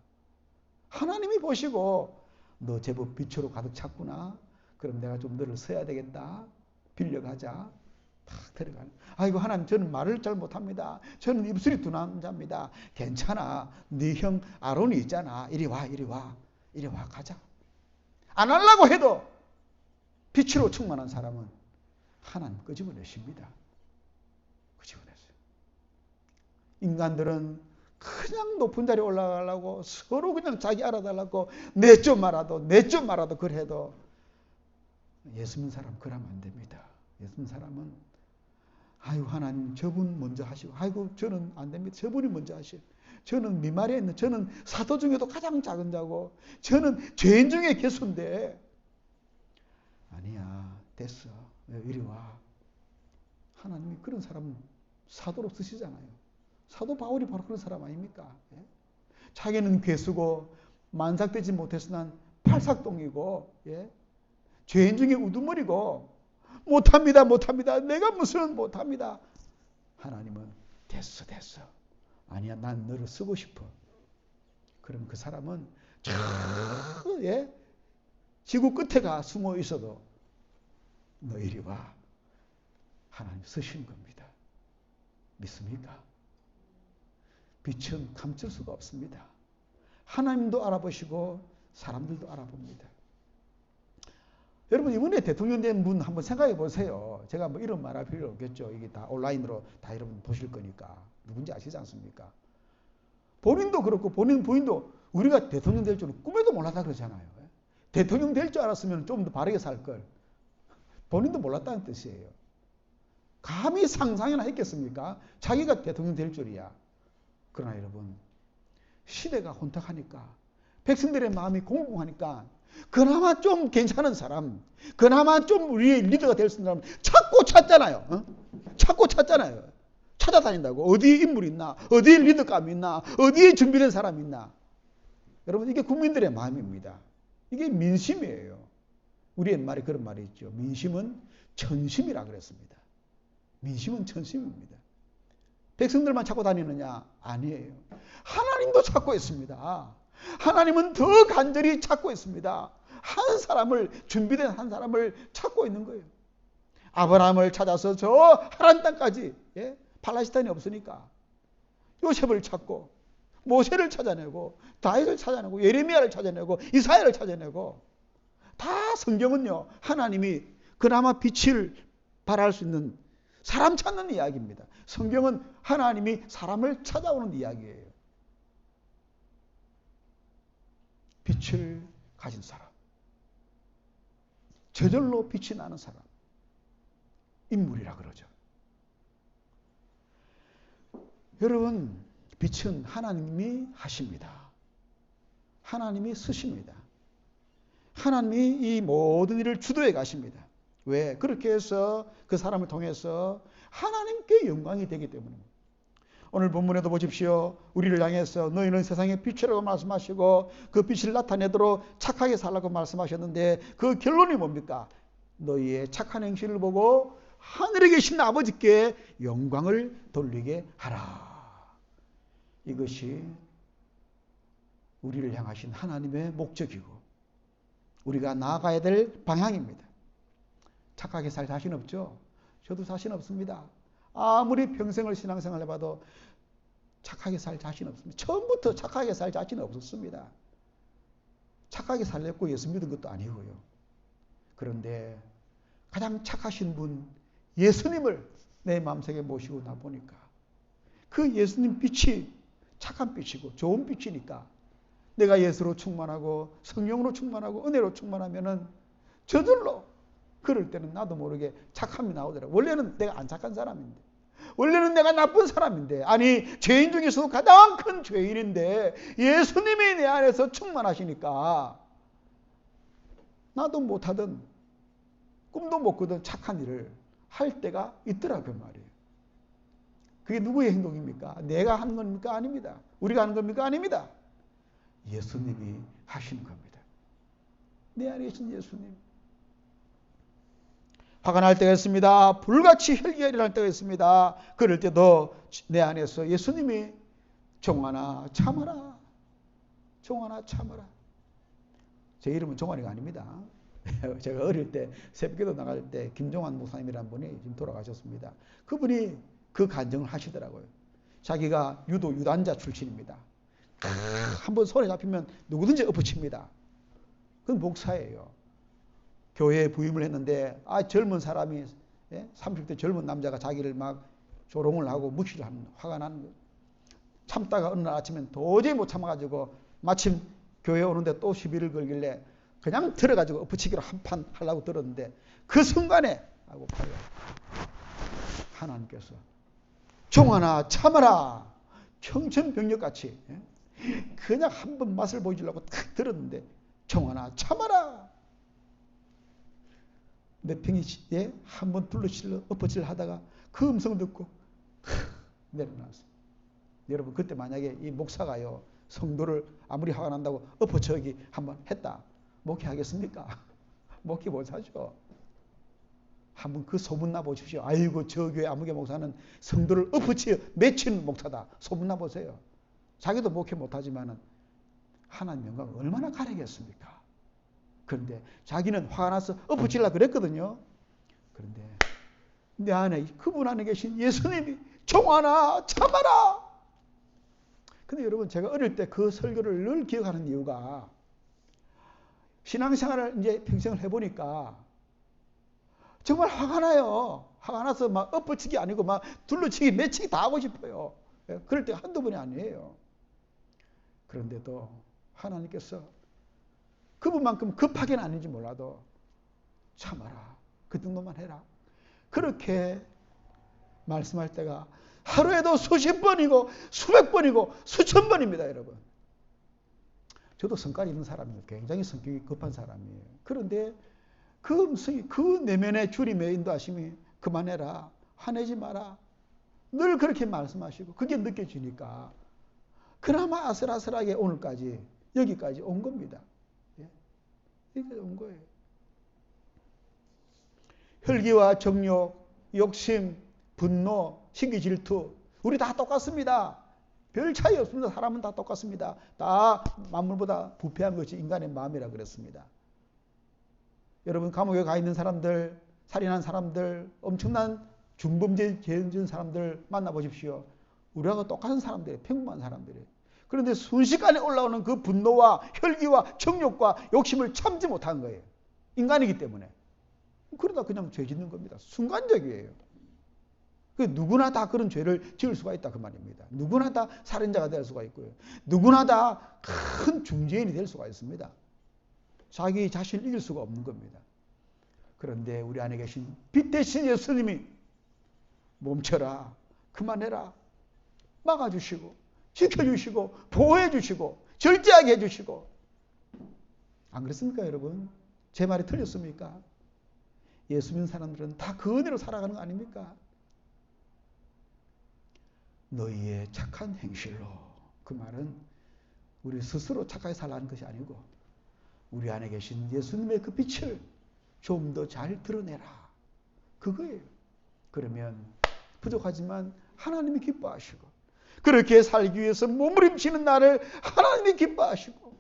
하나님이 보시고 너 제법 빛으로 가득 찼구나, 그럼 내가 좀 너를 써야 되겠다, 빌려가자, 탁 데려가는. 아이고 하나님, 저는 말을 잘 못합니다. 저는 입술이 둔한 자입니다. 괜찮아, 네 형 아론이 있잖아. 이리 와, 이리 와, 이리 와, 가자. 안 하려고 해도 빛으로 충만한 사람은 하나님 끄집어내십니다. 끄집어내세요. 인간들은 그냥 높은 자리에 올라가려고 서로 그냥 자기 알아달라고 내 좀 말아도 그래도 예수 믿는 사람 그러면 안 됩니다. 예수 믿는 사람은 아이고 하나님, 저분 먼저 하시고, 아이고 저는 안 됩니다, 저분이 먼저 하시고, 저는 미말에 있는, 저는 사도 중에도 가장 작은 자고, 저는 죄인 중에 개수인데. 아니야, 됐어, 이리 와. 하나님이 그런 사람 사도로 쓰시잖아요. 사도 바울이 바로 그런 사람 아닙니까? 예? 자기는 괴수고 만삭되지 못했으나 팔삭동이고, 예? 죄인 중에 우두머리고, 못합니다, 내가 무슨 못합니다. 하나님은 됐어. 아니야, 난 너를 쓰고 싶어. 그럼 그 사람은 예? 지구 끝에 가 숨어 있어도 너 이리 와, 하나님 쓰시는 겁니다. 믿습니까? 빛은 감출 수가 없습니다. 하나님도 알아보시고 사람들도 알아봅니다. 여러분, 이번에 대통령 된 분 한번 생각해 보세요. 제가 뭐 이런 말할 필요 없겠죠. 이게 다 온라인으로 다 여러분 보실 거니까. 누군지 아시지 않습니까? 본인도 그렇고 본인 부인도 우리가 대통령 될 줄은 꿈에도 몰랐다 그러잖아요. 대통령 될 줄 알았으면 좀 더 바르게 살 걸. 본인도 몰랐다는 뜻이에요. 감히 상상이나 했겠습니까? 자기가 대통령 될 줄이야. 그러나 여러분, 시대가 혼탁하니까, 백성들의 마음이 공공하니까, 그나마 좀 괜찮은 사람, 그나마 좀 우리의 리더가 될 수 있는 사람 찾고 찾잖아요. 찾고 찾잖아요. 찾아다닌다고. 어디에 인물이 있나, 어디에 리더감이 있나, 어디에 준비된 사람이 있나. 여러분, 이게 국민들의 마음입니다. 이게 민심이에요. 우리 옛말에 그런 말이 있죠. 민심은 천심이라 그랬습니다. 민심은 천심입니다. 백성들만 찾고 다니느냐? 아니에요. 하나님도 찾고 있습니다. 하나님은 더 간절히 찾고 있습니다. 한 사람을, 준비된 한 사람을 찾고 있는 거예요. 아브라함을 찾아서 저 하란 땅까지, 예? 팔레스타인이 없으니까 요셉을 찾고, 모세를 찾아내고, 다윗을 찾아내고, 예레미야를 찾아내고, 이사야를 찾아내고, 다 성경은요, 하나님이 그나마 빛을 발할 수 있는 사람 찾는 이야기입니다. 성경은 하나님이 사람을 찾아오는 이야기예요. 빛을 가진 사람, 저절로 빛이 나는 사람, 인물이라 그러죠. 여러분, 빛은 하나님이 하십니다. 하나님이 쓰십니다. 하나님이 이 모든 일을 주도해 가십니다. 왜? 그렇게 해서 그 사람을 통해서 하나님께 영광이 되기 때문입니다. 오늘 본문에도 보십시오. 우리를 향해서 너희는 세상의 빛이라고 말씀하시고 그 빛을 나타내도록 착하게 살라고 말씀하셨는데 그 결론이 뭡니까? 너희의 착한 행실을 보고 하늘에 계신 아버지께 영광을 돌리게 하라. 이것이 우리를 향하신 하나님의 목적이고 우리가 나아가야 될 방향입니다. 착하게 살 자신 없죠? 저도 자신 없습니다. 아무리 평생을 신앙생활 해봐도 착하게 살 자신 없습니다. 처음부터 착하게 살 자신 없었습니다. 착하게 살려고 예수 믿은 것도 아니고요. 그런데 가장 착하신 분 예수님을 내 마음속에 모시고 나 보니까 그 예수님 빛이 착한 빛이고 좋은 빛이니까 내가 예수로 충만하고 성령으로 충만하고 은혜로 충만하면은 저절로 그럴 때는 나도 모르게 착함이 나오더라고요. 원래는 내가 안 착한 사람인데, 원래는 내가 나쁜 사람인데, 아니 죄인 중에서도 가장 큰 죄인인데 예수님이 내 안에서 충만하시니까 나도 못하던 꿈도 못 꾸던 착한 일을 할 때가 있더라고요 말이에요. 그게 누구의 행동입니까? 내가 하는 겁니까? 아닙니다. 우리가 하는 겁니까? 아닙니다. 예수님이 하시는 겁니다. 내 안에 계신 예수님. 화가 날 때가 있습니다. 불같이 혈기가 일어날 때가 있습니다. 그럴 때도 내 안에서 예수님이 종아나 참아라. 종아나 참아라. 제 이름은 종아리가 아닙니다. 제가 어릴 때 새벽기도 나갈 때 김종환 목사님이라는 분이 지금 돌아가셨습니다. 그분이 그 간증을 하시더라고요. 자기가 유단자 출신입니다. 한번 손에 잡히면 누구든지 엎어칩니다. 그건 목사예요. 교회에 부임을 했는데 젊은 사람이 30대 젊은 남자가 자기를 막 조롱을 하고 무시를 하는 화가 나는 거예요. 참다가 어느 날 아침엔 도저히 못 참아가지고 마침 교회에 오는데 또 시비를 걸길래 그냥 들어가지고 엎어치기로 한판 하려고 들었는데 그 순간에 하고 봐요. 하나님께서 종아나 참아라. 청천벽력같이 그냥 한번 맛을 보여주려고 탁 들었는데 종아나 참아라. 내 팽이에 한번 둘러치려 엎어치려 하다가 그 음성 듣고 내려놨어요. 여러분 그때 만약에 이 목사가요 성도를 아무리 화가 난다고 엎어치기 한번 했다. 목회하겠습니까? 목회 못하죠. 한번 그 소문나 보십시오. 아이고 저 교회 아무개 목사는 성도를 엎어치어 맺히는 목사다. 소문나 보세요. 자기도 목회 못하지만은 하나님 영광을 얼마나 가리겠습니까? 그런데 자기는 화가 나서 엎어치려고 그랬거든요. 그런데 내 안에 그분 안에 계신 예수님이 종아나 참아라. 근데 여러분 제가 어릴 때 그 설교를 늘 기억하는 이유가 신앙생활을 이제 평생을 해보니까 정말 화가 나요. 화가 나서 막 엎어치기 아니고 막 둘러치기 매치기 다 하고 싶어요. 그럴 때 한두 번이 아니에요. 그런데도 하나님께서 그분만큼 급하게는 아닌지 몰라도 참아라. 그 정도만 해라. 그렇게 말씀할 때가 하루에도 수십 번이고 수백 번이고 수천 번입니다. 여러분. 저도 성깔이 있는 사람이에요. 굉장히 성격이 급한 사람이에요. 그런데 그 음성이 그 내면의 주님의 인도하심이 그만해라. 화내지 마라. 늘 그렇게 말씀하시고 그게 느껴지니까 그나마 아슬아슬하게 오늘까지 여기까지 온 겁니다. 여기까지 온 거예요. 혈기와 정욕, 욕심, 분노, 시기 질투 우리 다 똑같습니다. 별 차이 없습니다. 사람은 다 똑같습니다. 다 만물보다 부패한 것이 인간의 마음이라 그랬습니다. 여러분 감옥에 가 있는 사람들, 살인한 사람들, 엄청난 중범죄 죄 지은 사람들 만나보십시오. 우리하고 똑같은 사람들이에요. 평범한 사람들이에요. 그런데 순식간에 올라오는 그 분노와 혈기와 정욕과 욕심을 참지 못한 거예요. 인간이기 때문에. 그러다 그냥 죄 짓는 겁니다. 순간적이에요. 그 누구나 다 그런 죄를 지을 수가 있다 그 말입니다. 누구나 다 살인자가 될 수가 있고요. 누구나 다 큰 중죄인이 될 수가 있습니다. 자기 자신을 이길 수가 없는 겁니다. 그런데 우리 안에 계신 빛 대신 예수님이 멈춰라, 그만해라, 막아주시고 지켜주시고 보호해주시고 절제하게 해주시고, 안 그렇습니까 여러분? 제 말이 틀렸습니까? 예수 믿는 사람들은 다 그 은혜로 살아가는 거 아닙니까? 너희의 착한 행실로, 그 말은 우리 스스로 착하게 살라는 것이 아니고 우리 안에 계신 예수님의 그 빛을 좀 더 잘 드러내라, 그거예요. 그러면 부족하지만 하나님이 기뻐하시고, 그렇게 살기 위해서 몸부림치는 나를 하나님이 기뻐하시고,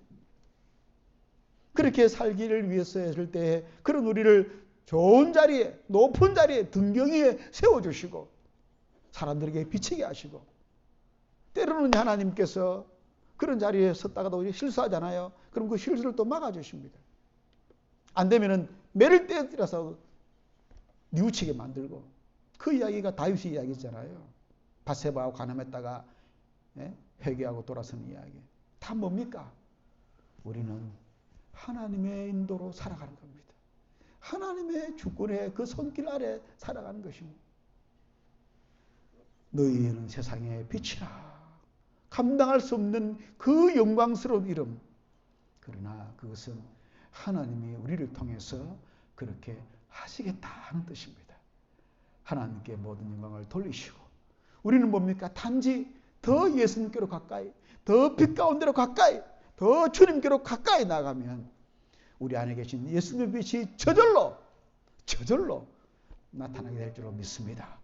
그렇게 살기를 위해서 했을 때 그런 우리를 좋은 자리에, 높은 자리에, 등경 위에 세워주시고 사람들에게 비치게 하시고, 때로는 하나님께서 그런 자리에 섰다가도 실수하잖아요. 그럼 그 실수를 또 막아주십니다. 안 되면은 매를 때려서 뉘우치게 만들고, 그 이야기가 다윗의 이야기잖아요. 밧세바하고 간음했다가 회개하고 돌아서는 이야기. 다 뭡니까? 우리는 하나님의 인도로 살아가는 겁니다. 하나님의 주권의 그 손길 아래 살아가는 것입니다. 너희는 세상의 빛이라. 감당할 수 없는 그 영광스러운 이름. 그러나 그것은 하나님이 우리를 통해서 그렇게 하시겠다 하는 뜻입니다. 하나님께 모든 영광을 돌리시고, 우리는 뭡니까? 단지 더 예수님께로 가까이, 더 빛 가운데로 가까이, 더 주님께로 가까이 나가면 우리 안에 계신 예수님의 빛이 저절로 나타나게 될 줄로 믿습니다.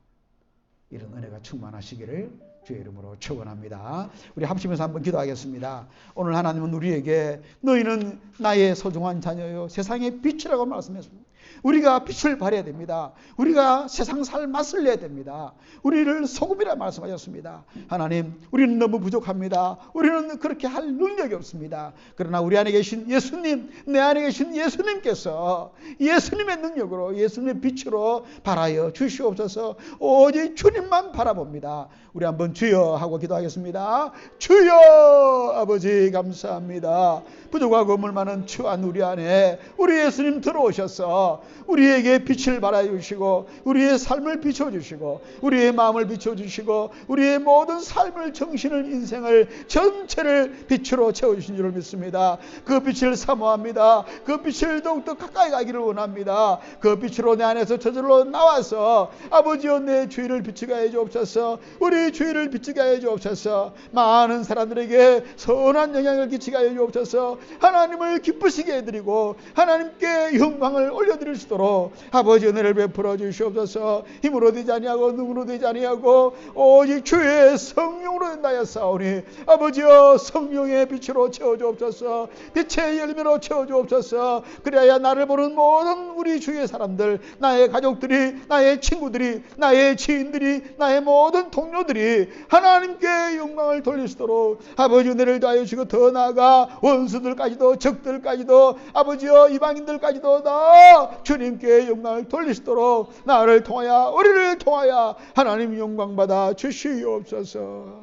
이런 은혜가 충만하시기를 주의 이름으로 축원합니다. 우리 합심해서 한번 기도하겠습니다. 오늘 하나님은 우리에게 너희는 나의 소중한 자녀요 세상의 빛이라고 말씀했습니다. 우리가 빛을 발해야 됩니다. 우리가 세상 살 맛을 내야 됩니다. 우리를 소금이라 말씀하셨습니다. 하나님, 우리는 너무 부족합니다. 우리는 그렇게 할 능력이 없습니다. 그러나 우리 안에 계신 예수님, 내 안에 계신 예수님께서 예수님의 능력으로, 예수님의 빛으로 발하여 주시옵소서. 오직 주님만 바라봅니다. 우리 한번 주여 하고 기도하겠습니다. 주여, 아버지 감사합니다. 부족하고 물 많은 추한 우리 안에 우리 예수님 들어오셔서 우리에게 빛을 발하여주시고, 우리의 삶을 비춰주시고, 우리의 마음을 비춰주시고, 우리의 모든 삶을, 정신을, 인생을 전체를 빛으로 채워주신 줄을 믿습니다. 그 빛을 사모합니다. 그 빛을 더욱더 가까이 가기를 원합니다. 그 빛으로 내 안에서 저절로 나와서 아버지여 내 주위를 비추게 하여 주옵소서. 우리 주위를 비추게 하여 주옵소서. 많은 사람들에게 선한 영향을 끼치게 하여 주옵소서. 하나님을 기쁘시게 해드리고 하나님께 영광을 올려드릴 수 있도록 아버지 은혜를 베풀어 주시옵소서. 힘으로 되지 아니하고 능으로 되지 아니하고 오직 주의 성령으로 된다여 싸우니 아버지여 성령의 빛으로 채워주옵소서. 빛의 열매로 채워주옵소서. 그래야 나를 보는 모든 우리 주위의 사람들, 나의 가족들이, 나의 친구들이, 나의 지인들이, 나의 모든 동료들이 하나님께 영광을 돌릴 수 있도록 아버지 은혜를 다하여 주시고, 더 나아가 원수들까지도, 적들까지도, 아버지여 이방인들까지도 다 주님께 영광을 돌리시도록 나를 통하여, 우리를 통하여 하나님 영광 받아 주시옵소서.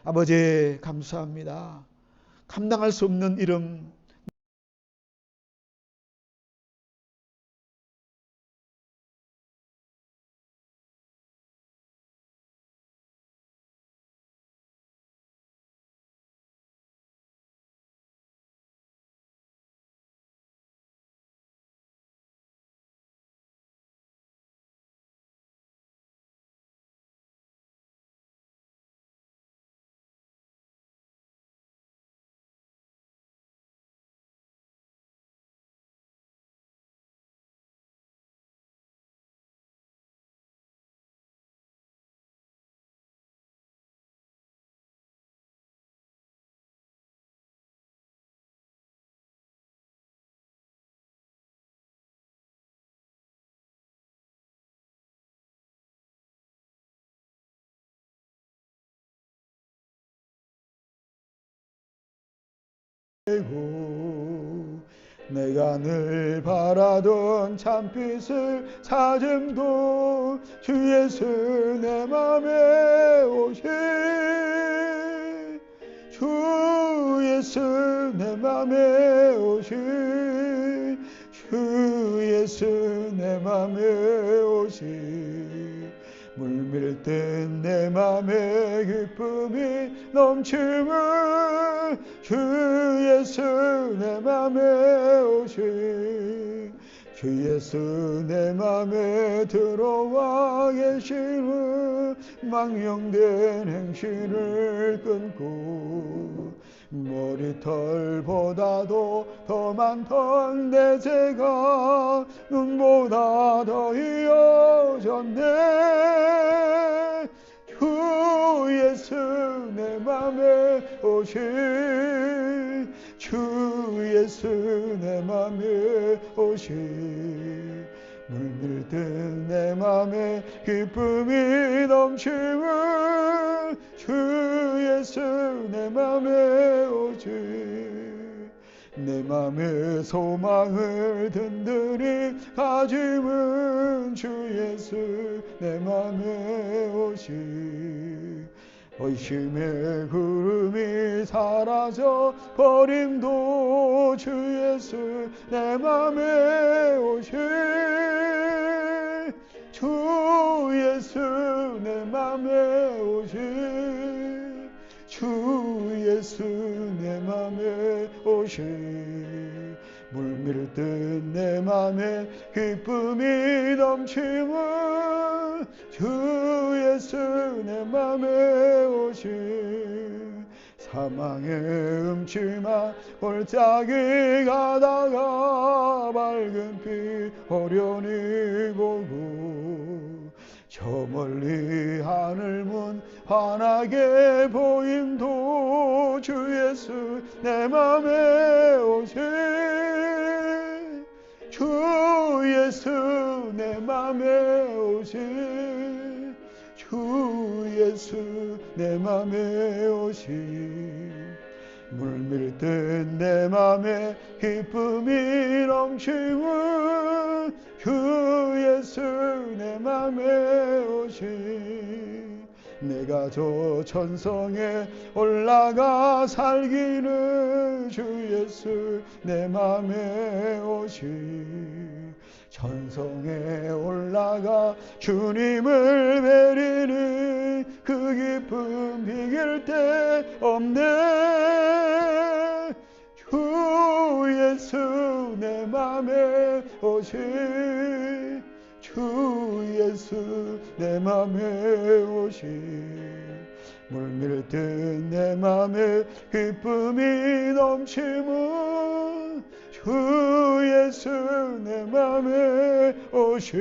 아버지 감사합니다. 감당할 수 없는 이름, 내가 늘 바라던 참빛을 찾음도 주 예수 내 맘에 오시 주 예수 내 맘에 오시 주 예수 내 맘에 오시 물밀듯 내 맘에 기쁨이 넘치면 주 예수 내 맘에 오시 주 예수 내 맘에 들어와 계시는 망령된 행실을 끊고 머리털보다도 더 많던 내 죄가 눈보다 더 이어졌네 주 예수 내 맘에 오시 주 예수 내 맘에 오시 물밀듯 내 맘에 기쁨이 넘치면 주 예수 내 맘에 오시 내 맘에 소망을 든든히 가지면 주 예수 내 맘에 오시 의심의 구름이 사라져 버림도 주 예수 내 맘에 오시 주 예수 내 맘에 오시 주 예수 내 맘에 오시 물밀듯 내 맘에 기쁨이 넘치면 주 예수 내 맘에 오시 사망의 음침한 골짜기 가다가 밝은 빛 호련히 보고 저 멀리 하늘문 환하게 보임도 주 예수 내 맘에 오시 주 예수 내 맘에 오시 주 예수 내 맘에 오시 물밀듯 내 맘에 기쁨이 넘치면 주 예수 내 맘에 오시 내가 저 천성에 올라가 살기는 주 예수 내 맘에 오시 천성에 올라가 주님을 뵈리는 그 기쁨 비길 데 없네 주 예수 내 맘에 오시 주 예수 내 맘에 오시 물밀듯 내 맘에 기쁨이 넘치면 주 예수 내 맘에 오시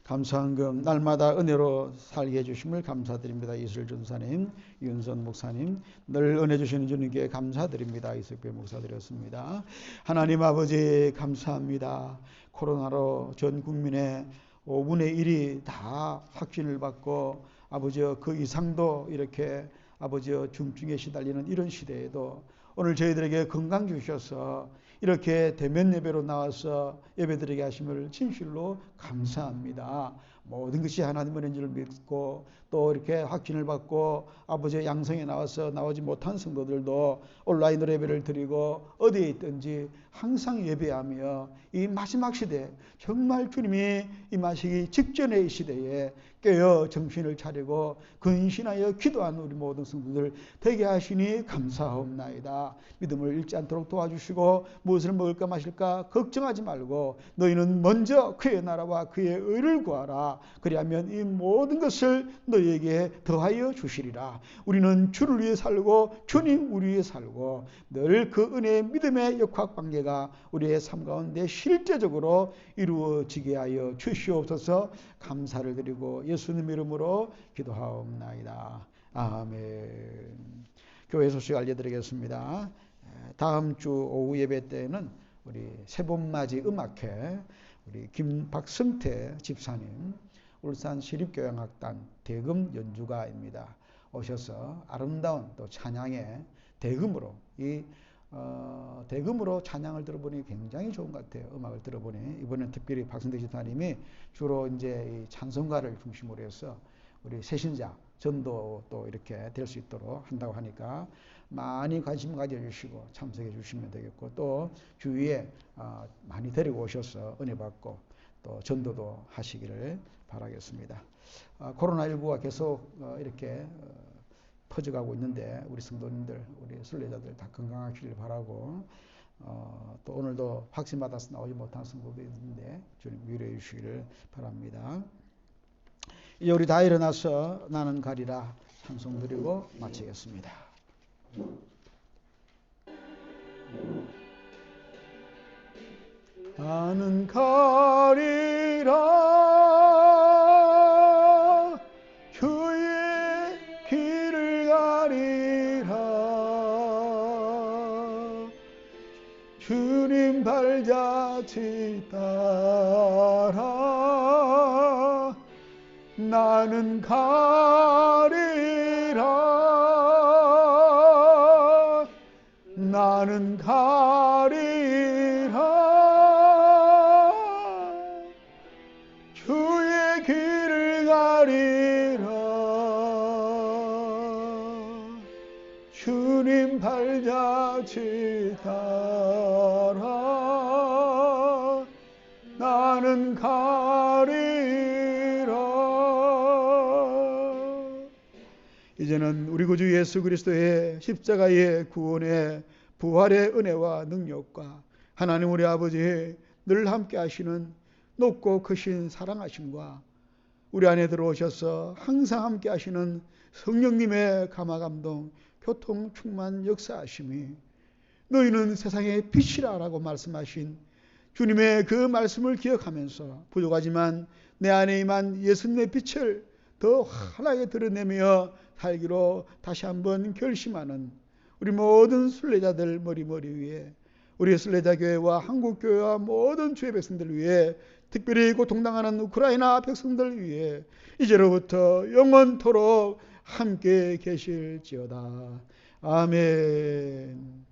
감사한금 날마다 은혜로 살게 해주심을 감사드립니다. 이슬 전사님, 윤선 목사님 늘 은혜 주시는 주님께 감사드립니다. 이석배 목사드렸습니다. 하나님 아버지 감사합니다. 코로나로 전 국민의 5분의 1이 다 확진을 받고 아버지 그 이상도 이렇게 아버지 중증에 시달리는 이런 시대에도 오늘 저희들에게 건강 주셔서 이렇게 대면 예배로 나와서 예배드리게 하심을 진실로 감사합니다. 모든 것이 하나님 은혜인 줄 믿고 또 이렇게 확진을 받고 아버지의 양성에 나와서 나오지 못한 성도들도 온라인으로 예배를 드리고 어디에 있든지 항상 예배하며 이 마지막 시대 정말 주님이 임하시기 직전의 이 시대에 깨어 정신을 차리고 근신하여 기도하는 우리 모든 성도들 되게 하시니 감사하옵나이다. 믿음을 잃지 않도록 도와주시고 무엇을 먹을까 마실까 걱정하지 말고 너희는 먼저 그의 나라와 그의 의를 구하라. 그리하면 이 모든 것을 너희에게 더하여 주시리라. 우리는 주를 위해 살고 주님 우리 위해 살고 늘 그 은혜의 믿음의 역학관계가 우리의 삶 가운데 실제적으로 이루어지게 하여 주시옵소서. 감사를 드리고 예수님 이름으로 기도하옵나이다. 아멘. 교회 소식 알려드리겠습니다. 다음 주 오후 예배 때는 우리 새봄맞이 음악회 우리 김박승태 집사님 울산 시립교향악단 대금 연주가입니다. 오셔서 아름다운 또 찬양의 대금으로 대금으로 찬양을 들어보니 굉장히 좋은 것 같아요. 음악을 들어보니 이번엔 특별히 박성대 집사님이 주로 이제 이 찬송가를 중심으로 해서 우리 새신자 전도 또 이렇게 될 수 있도록 한다고 하니까 많이 관심 가져주시고 참석해 주시면 되겠고, 또 주위에 많이 데리고 오셔서 은혜 받고 또 전도도 하시기를 바라겠습니다. 코로나19가 계속 이렇게 퍼져가고 있는데 우리 성도님들, 우리 순례자들 다 건강하시길 바라고, 또 오늘도 확진 받아서 나오지 못한 성도도 있는데 주님 위로해 주시기를 바랍니다. 이제 우리 다 일어나서 나는 가리라 찬송 드리고 마치겠습니다. 나는 가리라 주의 길을 가리라 주님 발자취 따라 나는 가리라 나는 가리라 주의 길을 가리라 주님 발자취 따라 나는 가리라. 이제는 우리 구주 예수 그리스도의 십자가의 구원의 부활의 은혜와 능력과 하나님 우리 아버지의 늘 함께 하시는 높고 크신 사랑하심과 우리 안에 들어오셔서 항상 함께 하시는 성령님의 감화감동 교통 충만 역사하심이 너희는 세상의 빛이라 라고 말씀하신 주님의 그 말씀을 기억하면서 부족하지만 내 안에 임한 예수님의 빛을 더 환하게 드러내며 살기로 다시 한번 결심하는 우리 모든 순례자들 머리 위에, 우리 순례자교회와 한국교회와 모든 주의 백성들 위해, 특별히 고통당하는 우크라이나 백성들 위해 이제로부터 영원토록 함께 계실지어다. 아멘.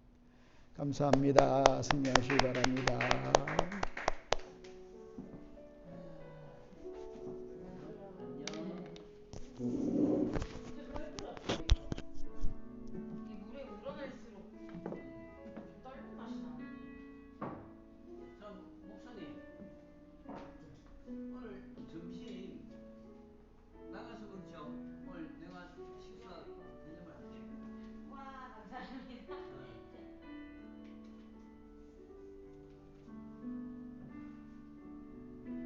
감사합니다. 승리하시기 바랍니다.